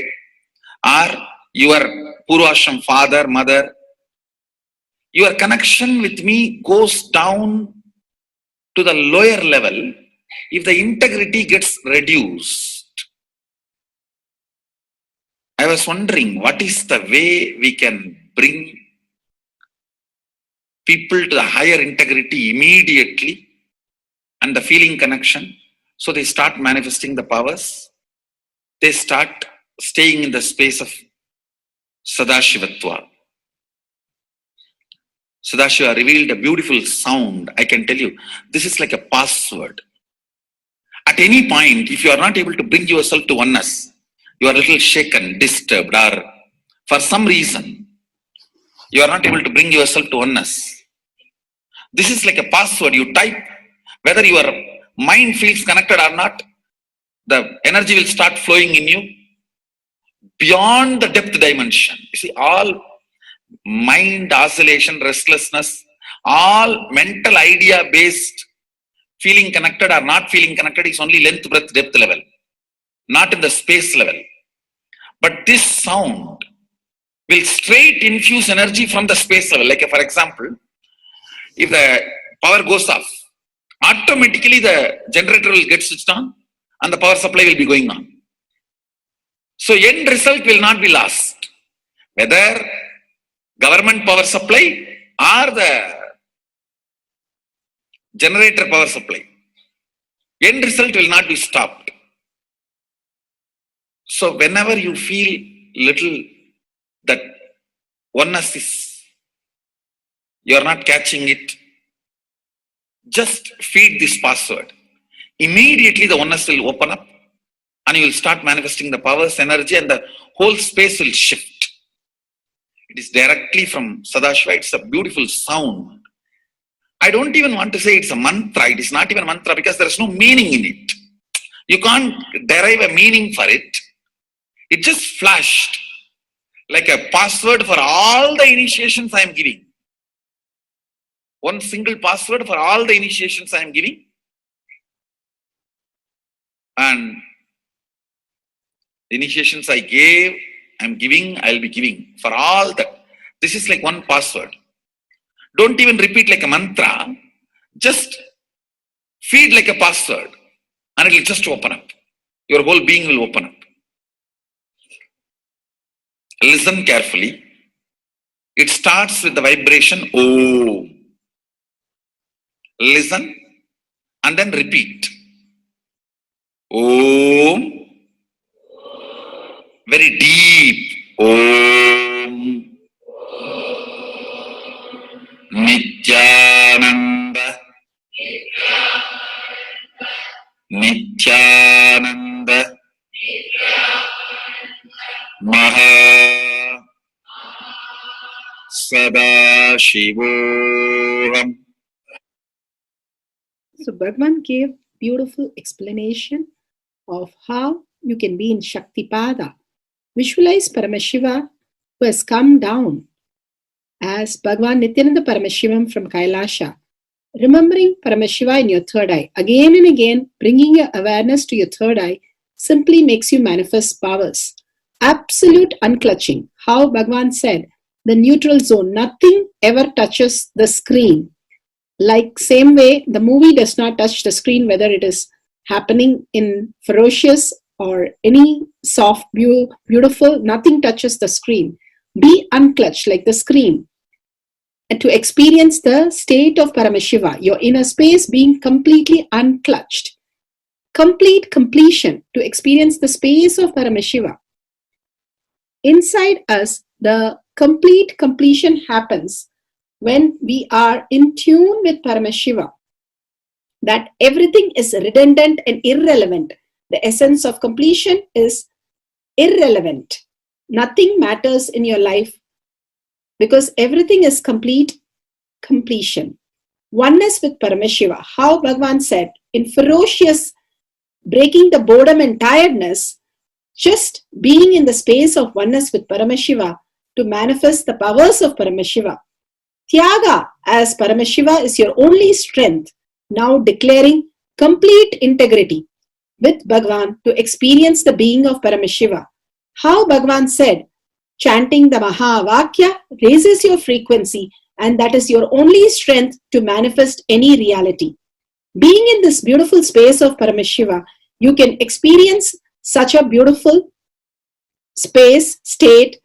Speaker 3: or your Purvashram father, mother. Your connection with me goes down to the lower level if the integrity gets reduced. I was wondering, what is the way we can bring people to the higher integrity immediately and the feeling connection, so they start manifesting the powers, they start staying in the space of Sadashivatva. Sadashiva revealed a beautiful sound. I can tell you, this is like a password. At any point, if you are not able to bring yourself to oneness, you are a little shaken, disturbed, or for some reason, you are not able to bring yourself to oneness. This is like a password. You type, whether your mind feels connected or not, the energy will start flowing in you beyond the depth dimension. You see, all mind oscillation, restlessness, all mental idea based feeling connected or not feeling connected is only length, breadth, depth level, not in the space level. But this sound will straight infuse energy from the space level. Like for example, if the power goes off, automatically the generator will get switched on and the power supply will be going on. So end result will not be lost. Whether government power supply or the generator power supply, end result will not be stopped. So whenever you feel little that oneness is, you are not catching it, just feed this password. Immediately the oneness will open up and you will start manifesting the powers, energy, and the whole space will shift. It is directly from Sadashiva. It's a beautiful sound. I don't even want to say it's a mantra. It is not even a mantra because there is no meaning in it. You can't derive a meaning for it. It just flashed like a password for all the initiations I am giving. One single password for all the initiations I am giving. And the initiations I gave, I am giving, I will be giving for all that. This is like one password. Don't even repeat like a mantra. Just feed like a password and it will just open up. Your whole being will open up. Listen carefully. It starts with the vibration Om. Listen and then repeat. Om. Very deep. Om. Nithyananda. Nithyananda. Maha Sadashivoham
Speaker 2: So Bhagavan gave beautiful explanation of how you can be in Shaktipada. Visualize Paramashiva who has come down as Bhagavan Nithyananda Paramashivam from Kailasha. Remembering Paramashiva in your third eye, again and again, bringing your awareness to your third eye simply makes you manifest powers. Absolute unclutching. How Bhagavan said, the neutral zone, nothing ever touches the screen. Like same way, the movie does not touch the screen, whether it is happening in ferocious or any soft, beautiful, nothing touches the screen. Be unclutched like the screen. And to experience the state of Paramashiva, your inner space being completely unclutched. Complete completion to experience the space of Paramashiva. Inside us, the complete completion happens when we are in tune with Paramashiva. That everything is redundant and irrelevant. The essence of completion is irrelevant. Nothing matters in your life because everything is complete completion. Oneness with Paramashiva. How Bhagavan said, in ferocious breaking the boredom and tiredness, just being in the space of oneness with Paramashiva to manifest the powers of Paramashiva. Tyaga as Paramashiva is your only strength, now declaring complete integrity with Bhagavan to experience the being of Paramashiva. How Bhagavan said, chanting the Mahavakya raises your frequency and that is your only strength to manifest any reality. Being in this beautiful space of Paramashiva, you can experience such a beautiful space, state,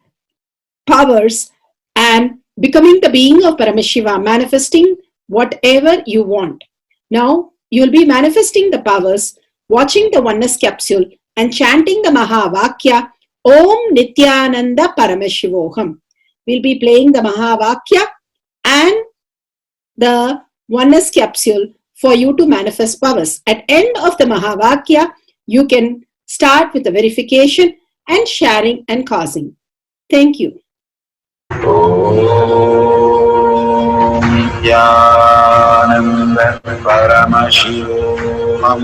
Speaker 2: powers, and becoming the being of Paramashiva, manifesting whatever you want. Now, you'll be manifesting the powers, watching the oneness capsule, and chanting the Mahavakya, Om Nithyananda Paramashivoham. We'll be playing the Mahavakya and the oneness capsule for you to manifest powers. At end of the Mahavakya, you can start with the verification and sharing and causing. Thank you.
Speaker 1: Nithyananda Paramashivam. Om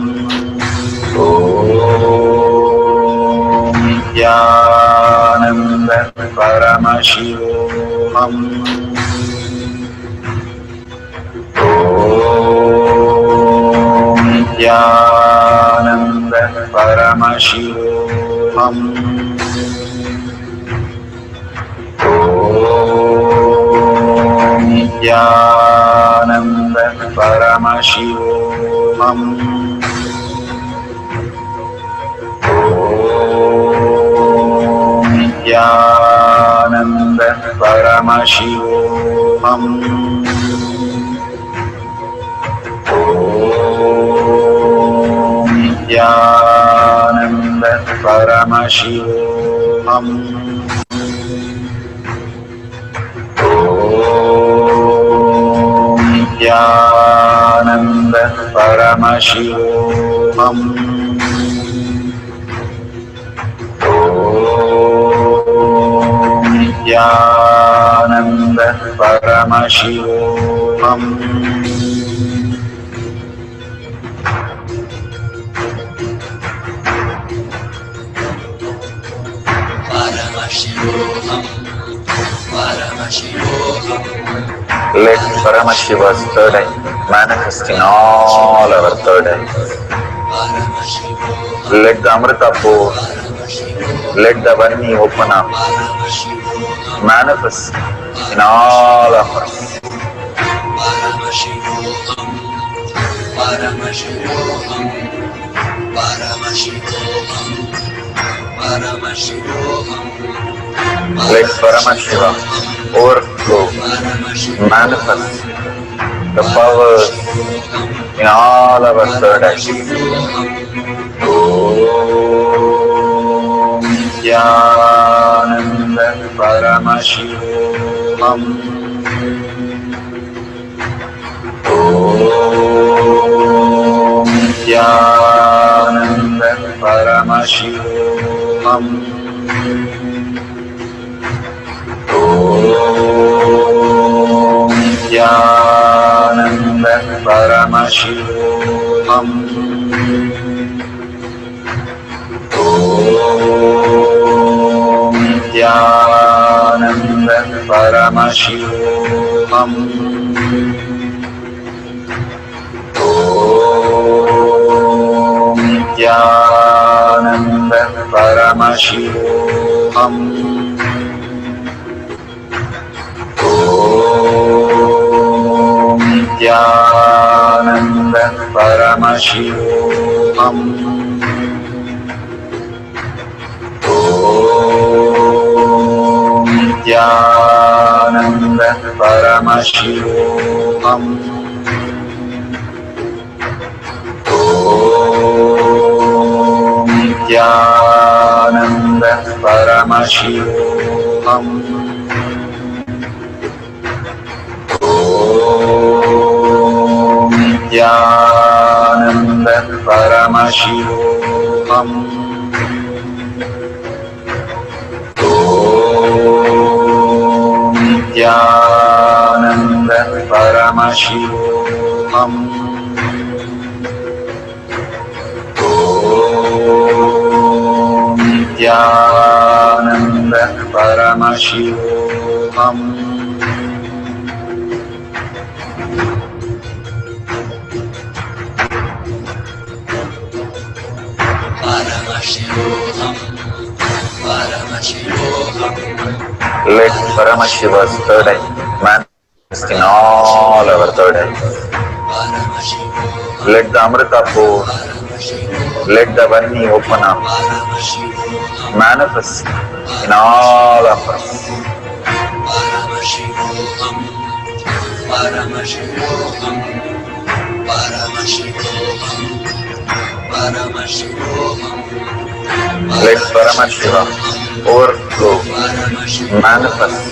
Speaker 1: Nithyananda Paramashivam. Om Nithyananda Paramashivam. Om Nithyananda Paramashivam. Om Nithyananda Paramashivam. Om Nithyananda Paramashivam. Om Nithyananda Paramashivam. Om Nithyananda Paramashivam. Let Paramashiva's third eye manifest in all our third eyes. Let the Amrita pour, let the Vani open up, manifest in all of us. Let Paramashiva overflow, manifest the powers in all our third eyes. Om Nithyananda Paramashivam. Om Nithyananda Paramashivam. Om Nithyananda Paramashivam. Nithyananda Paramashivam. Om Nithyananda Paramashivam. Om Nithyananda Paramashivam. Nithyananda Paramashivam. Om Nithyananda Paramashivam. Om Nithyananda Paramashivam. Nithyananda Paramashivam. Om Nithyananda Paramashivam. Let Paramashiva's third eye manifest in all our third eyes. Let the Amrita pour, let the Varni open up, manifest in all of us. Let Paramashiva overflow, manifest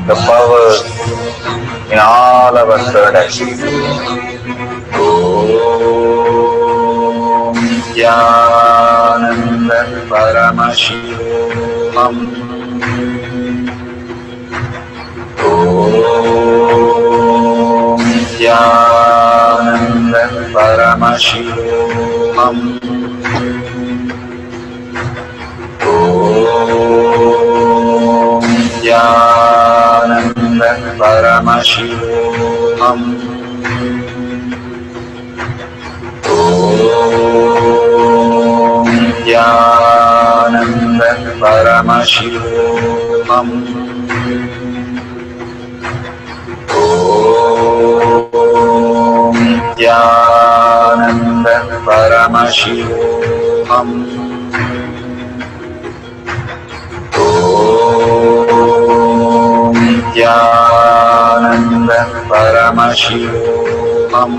Speaker 1: the powers in all our third eyes. Om Nithyananda Paramashivam. Om Nithyananda Paramashivam. Om Nithyananda Paramashivam. Om Nithyananda Paramashivam. Om Nithyananda Paramashivam. Om Nithyananda Paramashivam. Om Nithyananda Paramashivam. Om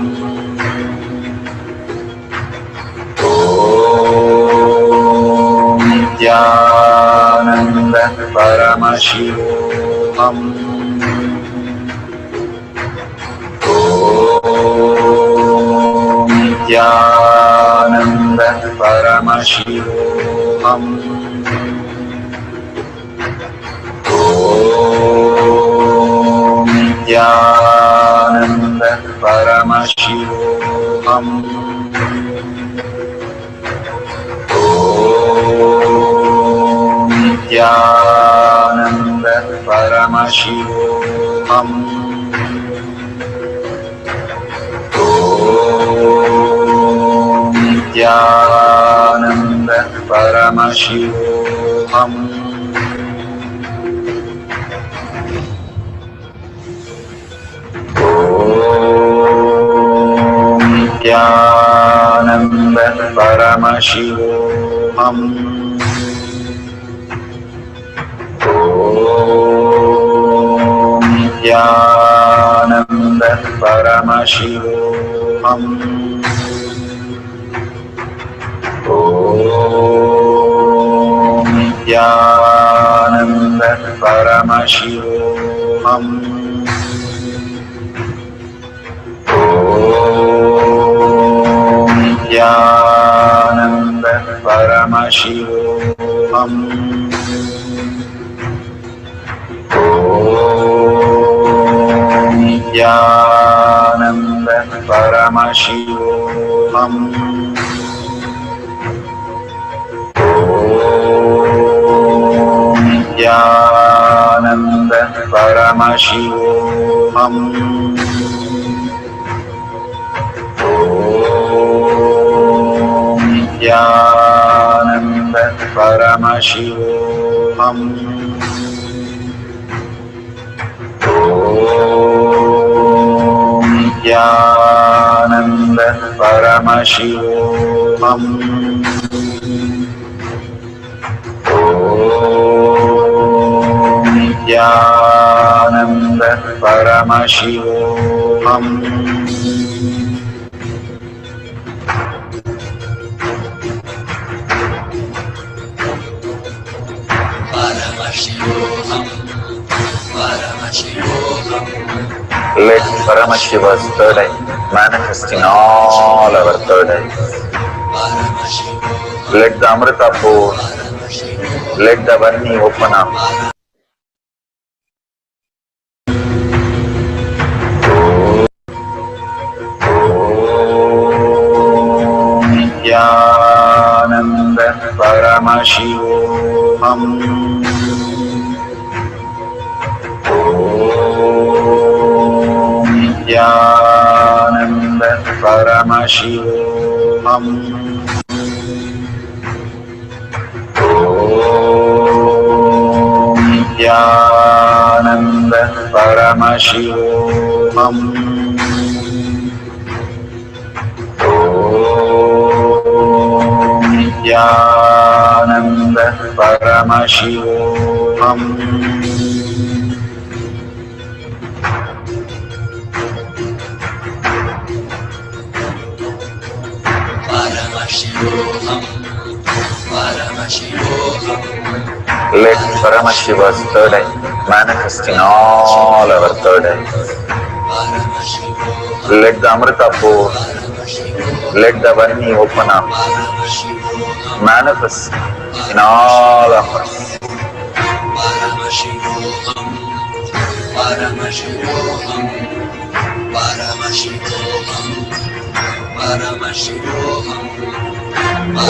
Speaker 1: Nithyananda Paramashivam. Om Nithyananda Paramashivam. Om Nithyananda Paramashivam. Om Nithyananda Paramashivam. Om Nithyananda Paramashivam. Om Nithyananda Paramashivam. Om Nithyananda Paramashivam. Om Nithyananda Paramashivam. Om Nithyananda Paramashivam. Nithyananda Paramashivoham. Nithyananda Paramashivoham. Nithyananda Paramashivoham. Nithyananda Paramashivoham. Let Paramashiva's third eye manifest in all our third eyes. Let the Amrita pour, let the Varni open up. Nithyananda Paramashivoham. Nithyananda Paramashivoham. Nithyananda Paramashivoham. Nithyananda Paramashivoham. Let Paramashiva's third eye manifest in all our third eyes. Let the Amrita pour, let the Varni open up, manifest in all of us.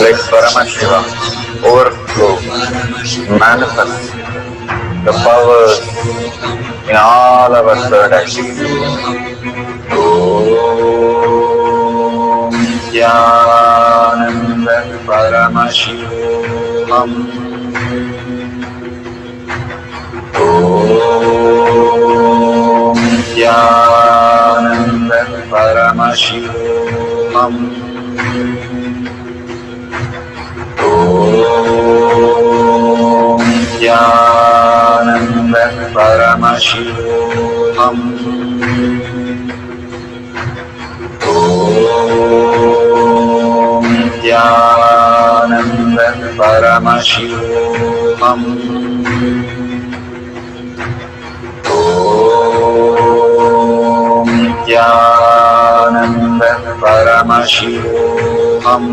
Speaker 1: Let Paramashiva overflow, manifest the powers in all our third eyes. Om Nithyananda Paramashivoham. Om Nithyananda Paramashivoham. Om Nithyananda Paramashivoham. Om Nithyananda Paramashivoham. Om Nithyananda Paramashivoham. Om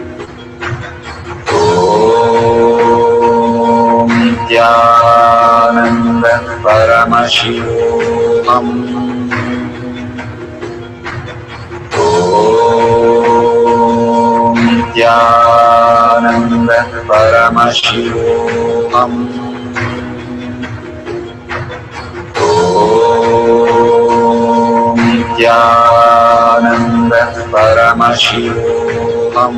Speaker 1: Nithyananda Paramashivoham. Om Nithyananda Paramashivoham. Om Nithyananda Paramashivoham.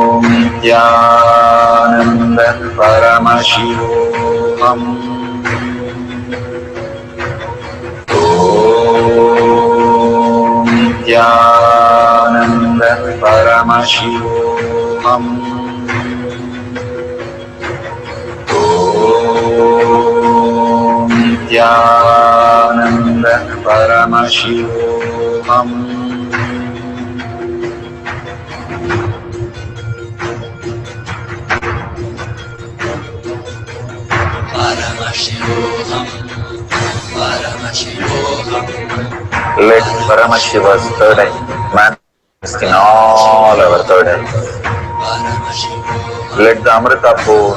Speaker 1: Om Nithyananda Paramashivoham. Om Nithyananda Paramashivoham. Om Nithyananda Paramashivoham. Let Paramashiva's third eye manifest in all our third eyes. Let the Amrita pour,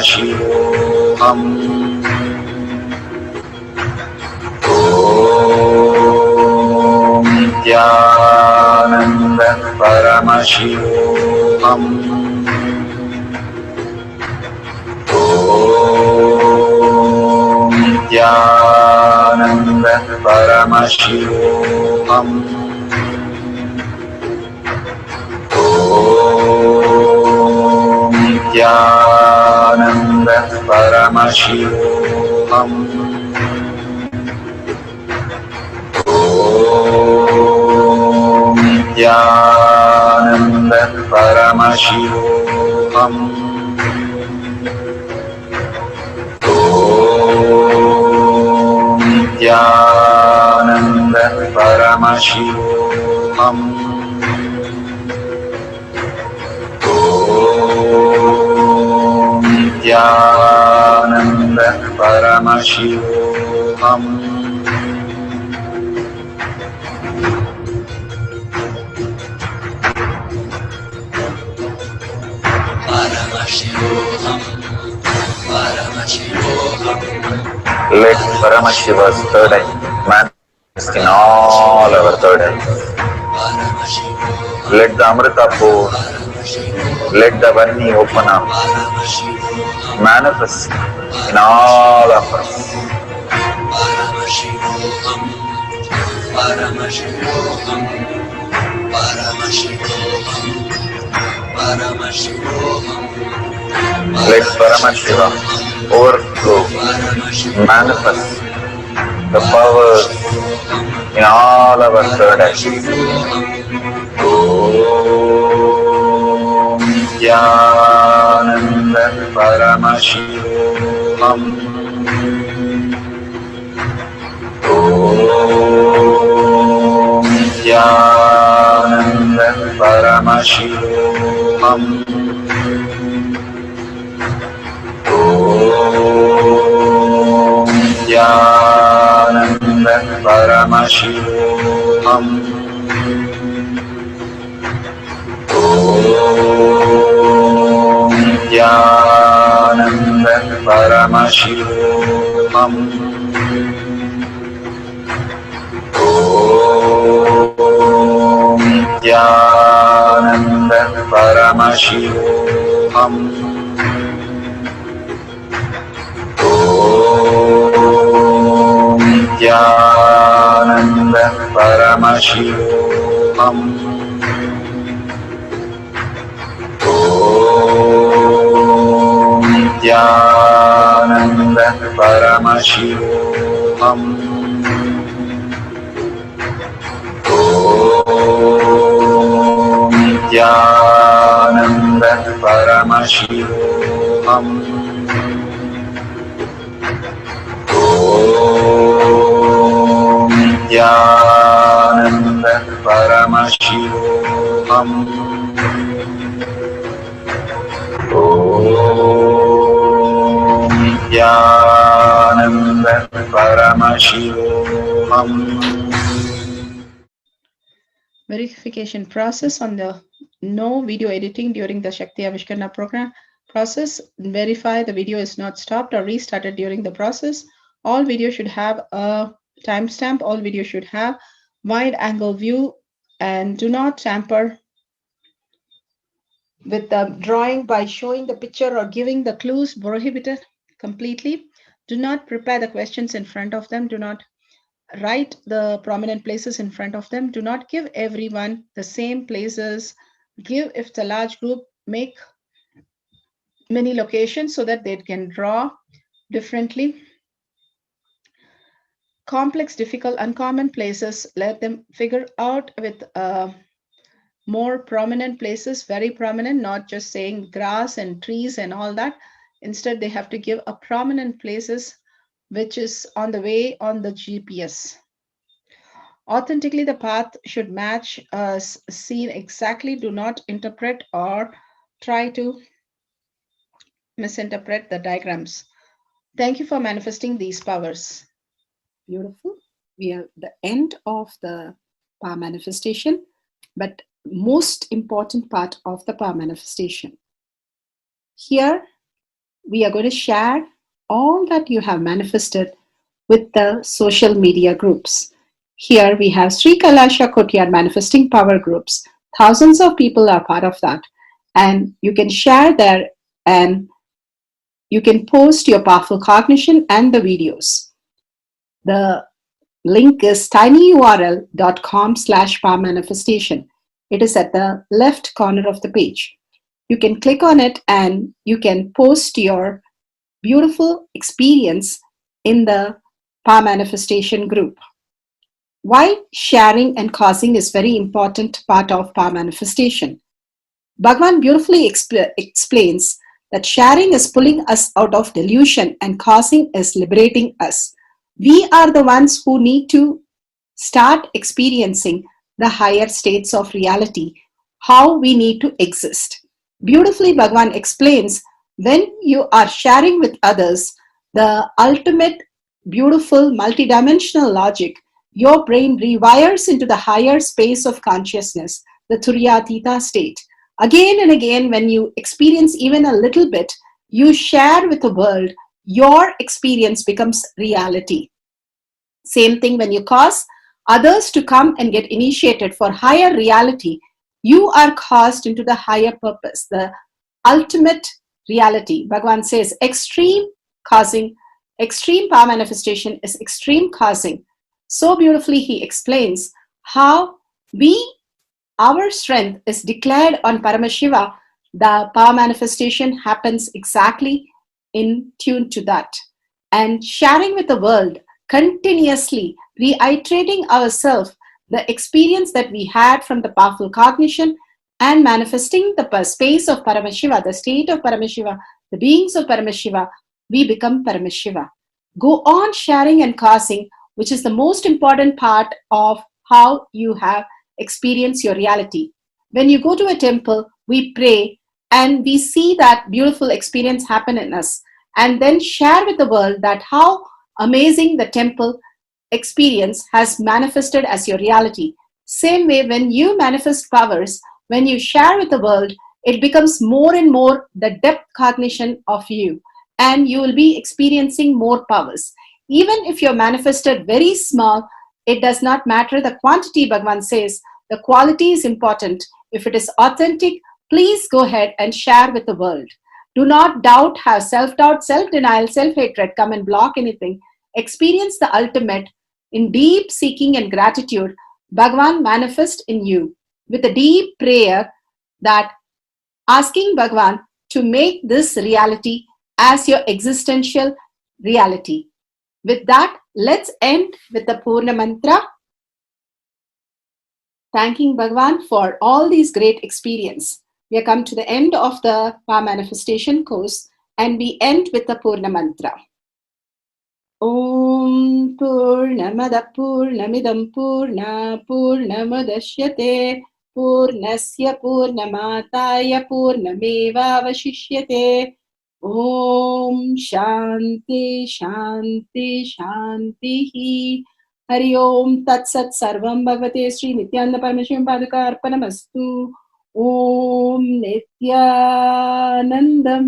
Speaker 1: Paramashivoham. Om Nithyananda Paramashivoham. Om Nithyananda Paramashivoham. Om Nithyananda Paramashivoham. Om Nithyananda Paramashivoham. Om Nithyananda Paramashivoham. Om Nithyananda Paramashivoham. Let Paramashiva's third eye manifest in all our third eyes. Let the Amrita pour, let the Varni open up, manifest in all of us. Let Paramashiva overflow, manifest the powers in all our third eyes. Om Nithyananda Paramashivoham. Om Nithyananda Paramashivoham. Om Nithyananda Paramashivoham. Om Nithyananda Paramashivoham. Om Nithyananda Paramashivoham. Om Nithyananda Paramashivoham. Om Nithyananda Paramashivoham. Om Nithyananda Paramashivoham. Om Nithyananda Paramashivoham. Om Nithyananda Paramashivoham.
Speaker 2: Verification process on the no video editing during the Shakti Avishkarna program process. Verify the video is not stopped or restarted during the process. All video should have a timestamp. All video should have wide angle view, and do not tamper with the drawing by showing the picture or giving the clues. Prohibited completely. Do not prepare the questions in front of them. Do not write the prominent places in front of them. Do not give everyone the same places. Give, if it's a large group, make many locations so that they can draw differently. Complex, difficult, uncommon places, let them figure out with more prominent places, very prominent, not just saying grass and trees and all that. Instead, they have to give a prominent places which is on the way on the GPS. Authentically, the path should match seen exactly. Do not interpret or try to misinterpret the diagrams. Thank you for manifesting these powers. Beautiful. We are at the end of the power manifestation, but most important part of the power manifestation. Here, we are going to share all that you have manifested with the social media groups. Here we have Sri Kailasha Kotyar Manifesting Power Groups. Thousands of people are part of that. And you can share there and you can post your powerful cognition and the videos. The link is tinyurl.com/powermanifestation. It is at the left corner of the page. You can click on it and you can post your beautiful experience in the Power Manifestation group. Why sharing and causing is very important part of Power Manifestation. Bhagavan beautifully explains that sharing is pulling us out of delusion and causing is liberating us. We are the ones who need to start experiencing the higher states of reality, how we need to exist. Beautifully, Bhagavan explains when you are sharing with others the ultimate beautiful multidimensional logic, your brain rewires into the higher space of consciousness, the Turyatita state. Again and again, when you experience even a little bit, you share with the world, your experience becomes reality. Same thing when you cause others to come and get initiated for higher reality, you are caused into the higher purpose, the ultimate reality. Bhagavan says extreme causing, extreme power manifestation is extreme causing. So beautifully he explains how our strength is declared on Paramashiva. The power manifestation happens exactly in tune to that. And sharing with the world, continuously reiterating ourselves the experience that we had from the powerful cognition and manifesting the space of Paramashiva, the state of Paramashiva, the beings of Paramashiva, we become Paramashiva. Go on sharing and causing, which is the most important part of how you have experienced your reality. When you go to a temple, we pray and we see that beautiful experience happen in us, and then share with the world that how amazing the temple experience has manifested as your reality. Same way, when you manifest powers, when you share with the world, it becomes more and more the depth cognition of you, and you will be experiencing more powers. Even if you're manifested very small, it does not matter the quantity. Bhagavan says the quality is important. If it is authentic, please go ahead and share with the world. Do not doubt, have self-doubt, self-denial, self-hatred come and block anything. Experience the ultimate in deep seeking and gratitude. Bhagavan manifest in you with a deep prayer, that asking Bhagavan to make this reality as your existential reality. With that, let's end with the Purna Mantra, thanking Bhagavan for all these great experience. We have come to the end of the Power Manifestation course, and we end with the Purna Mantra. Om Purnamada Purnamidam Purna Purnamadashyate Purnasya Purnamataya Purnameva Vashishyate. Om Shanti Shanti Shanti. Hari Om Tat Sat Sarvam Bhagavate Sri Nithyananda Paramashivam Padaka Arpanamastu. Om Nithyanandam.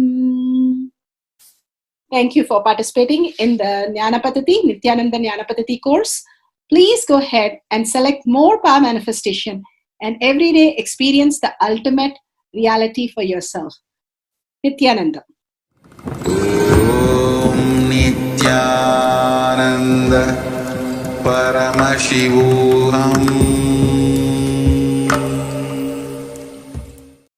Speaker 2: Thank you for participating in the Jnana Paddhati, Nithyananda Jnana Paddhati course. Please go ahead and select more power manifestation and every day experience the ultimate reality for yourself. Nithyananda.
Speaker 1: Om Nithyananda Paramashivoham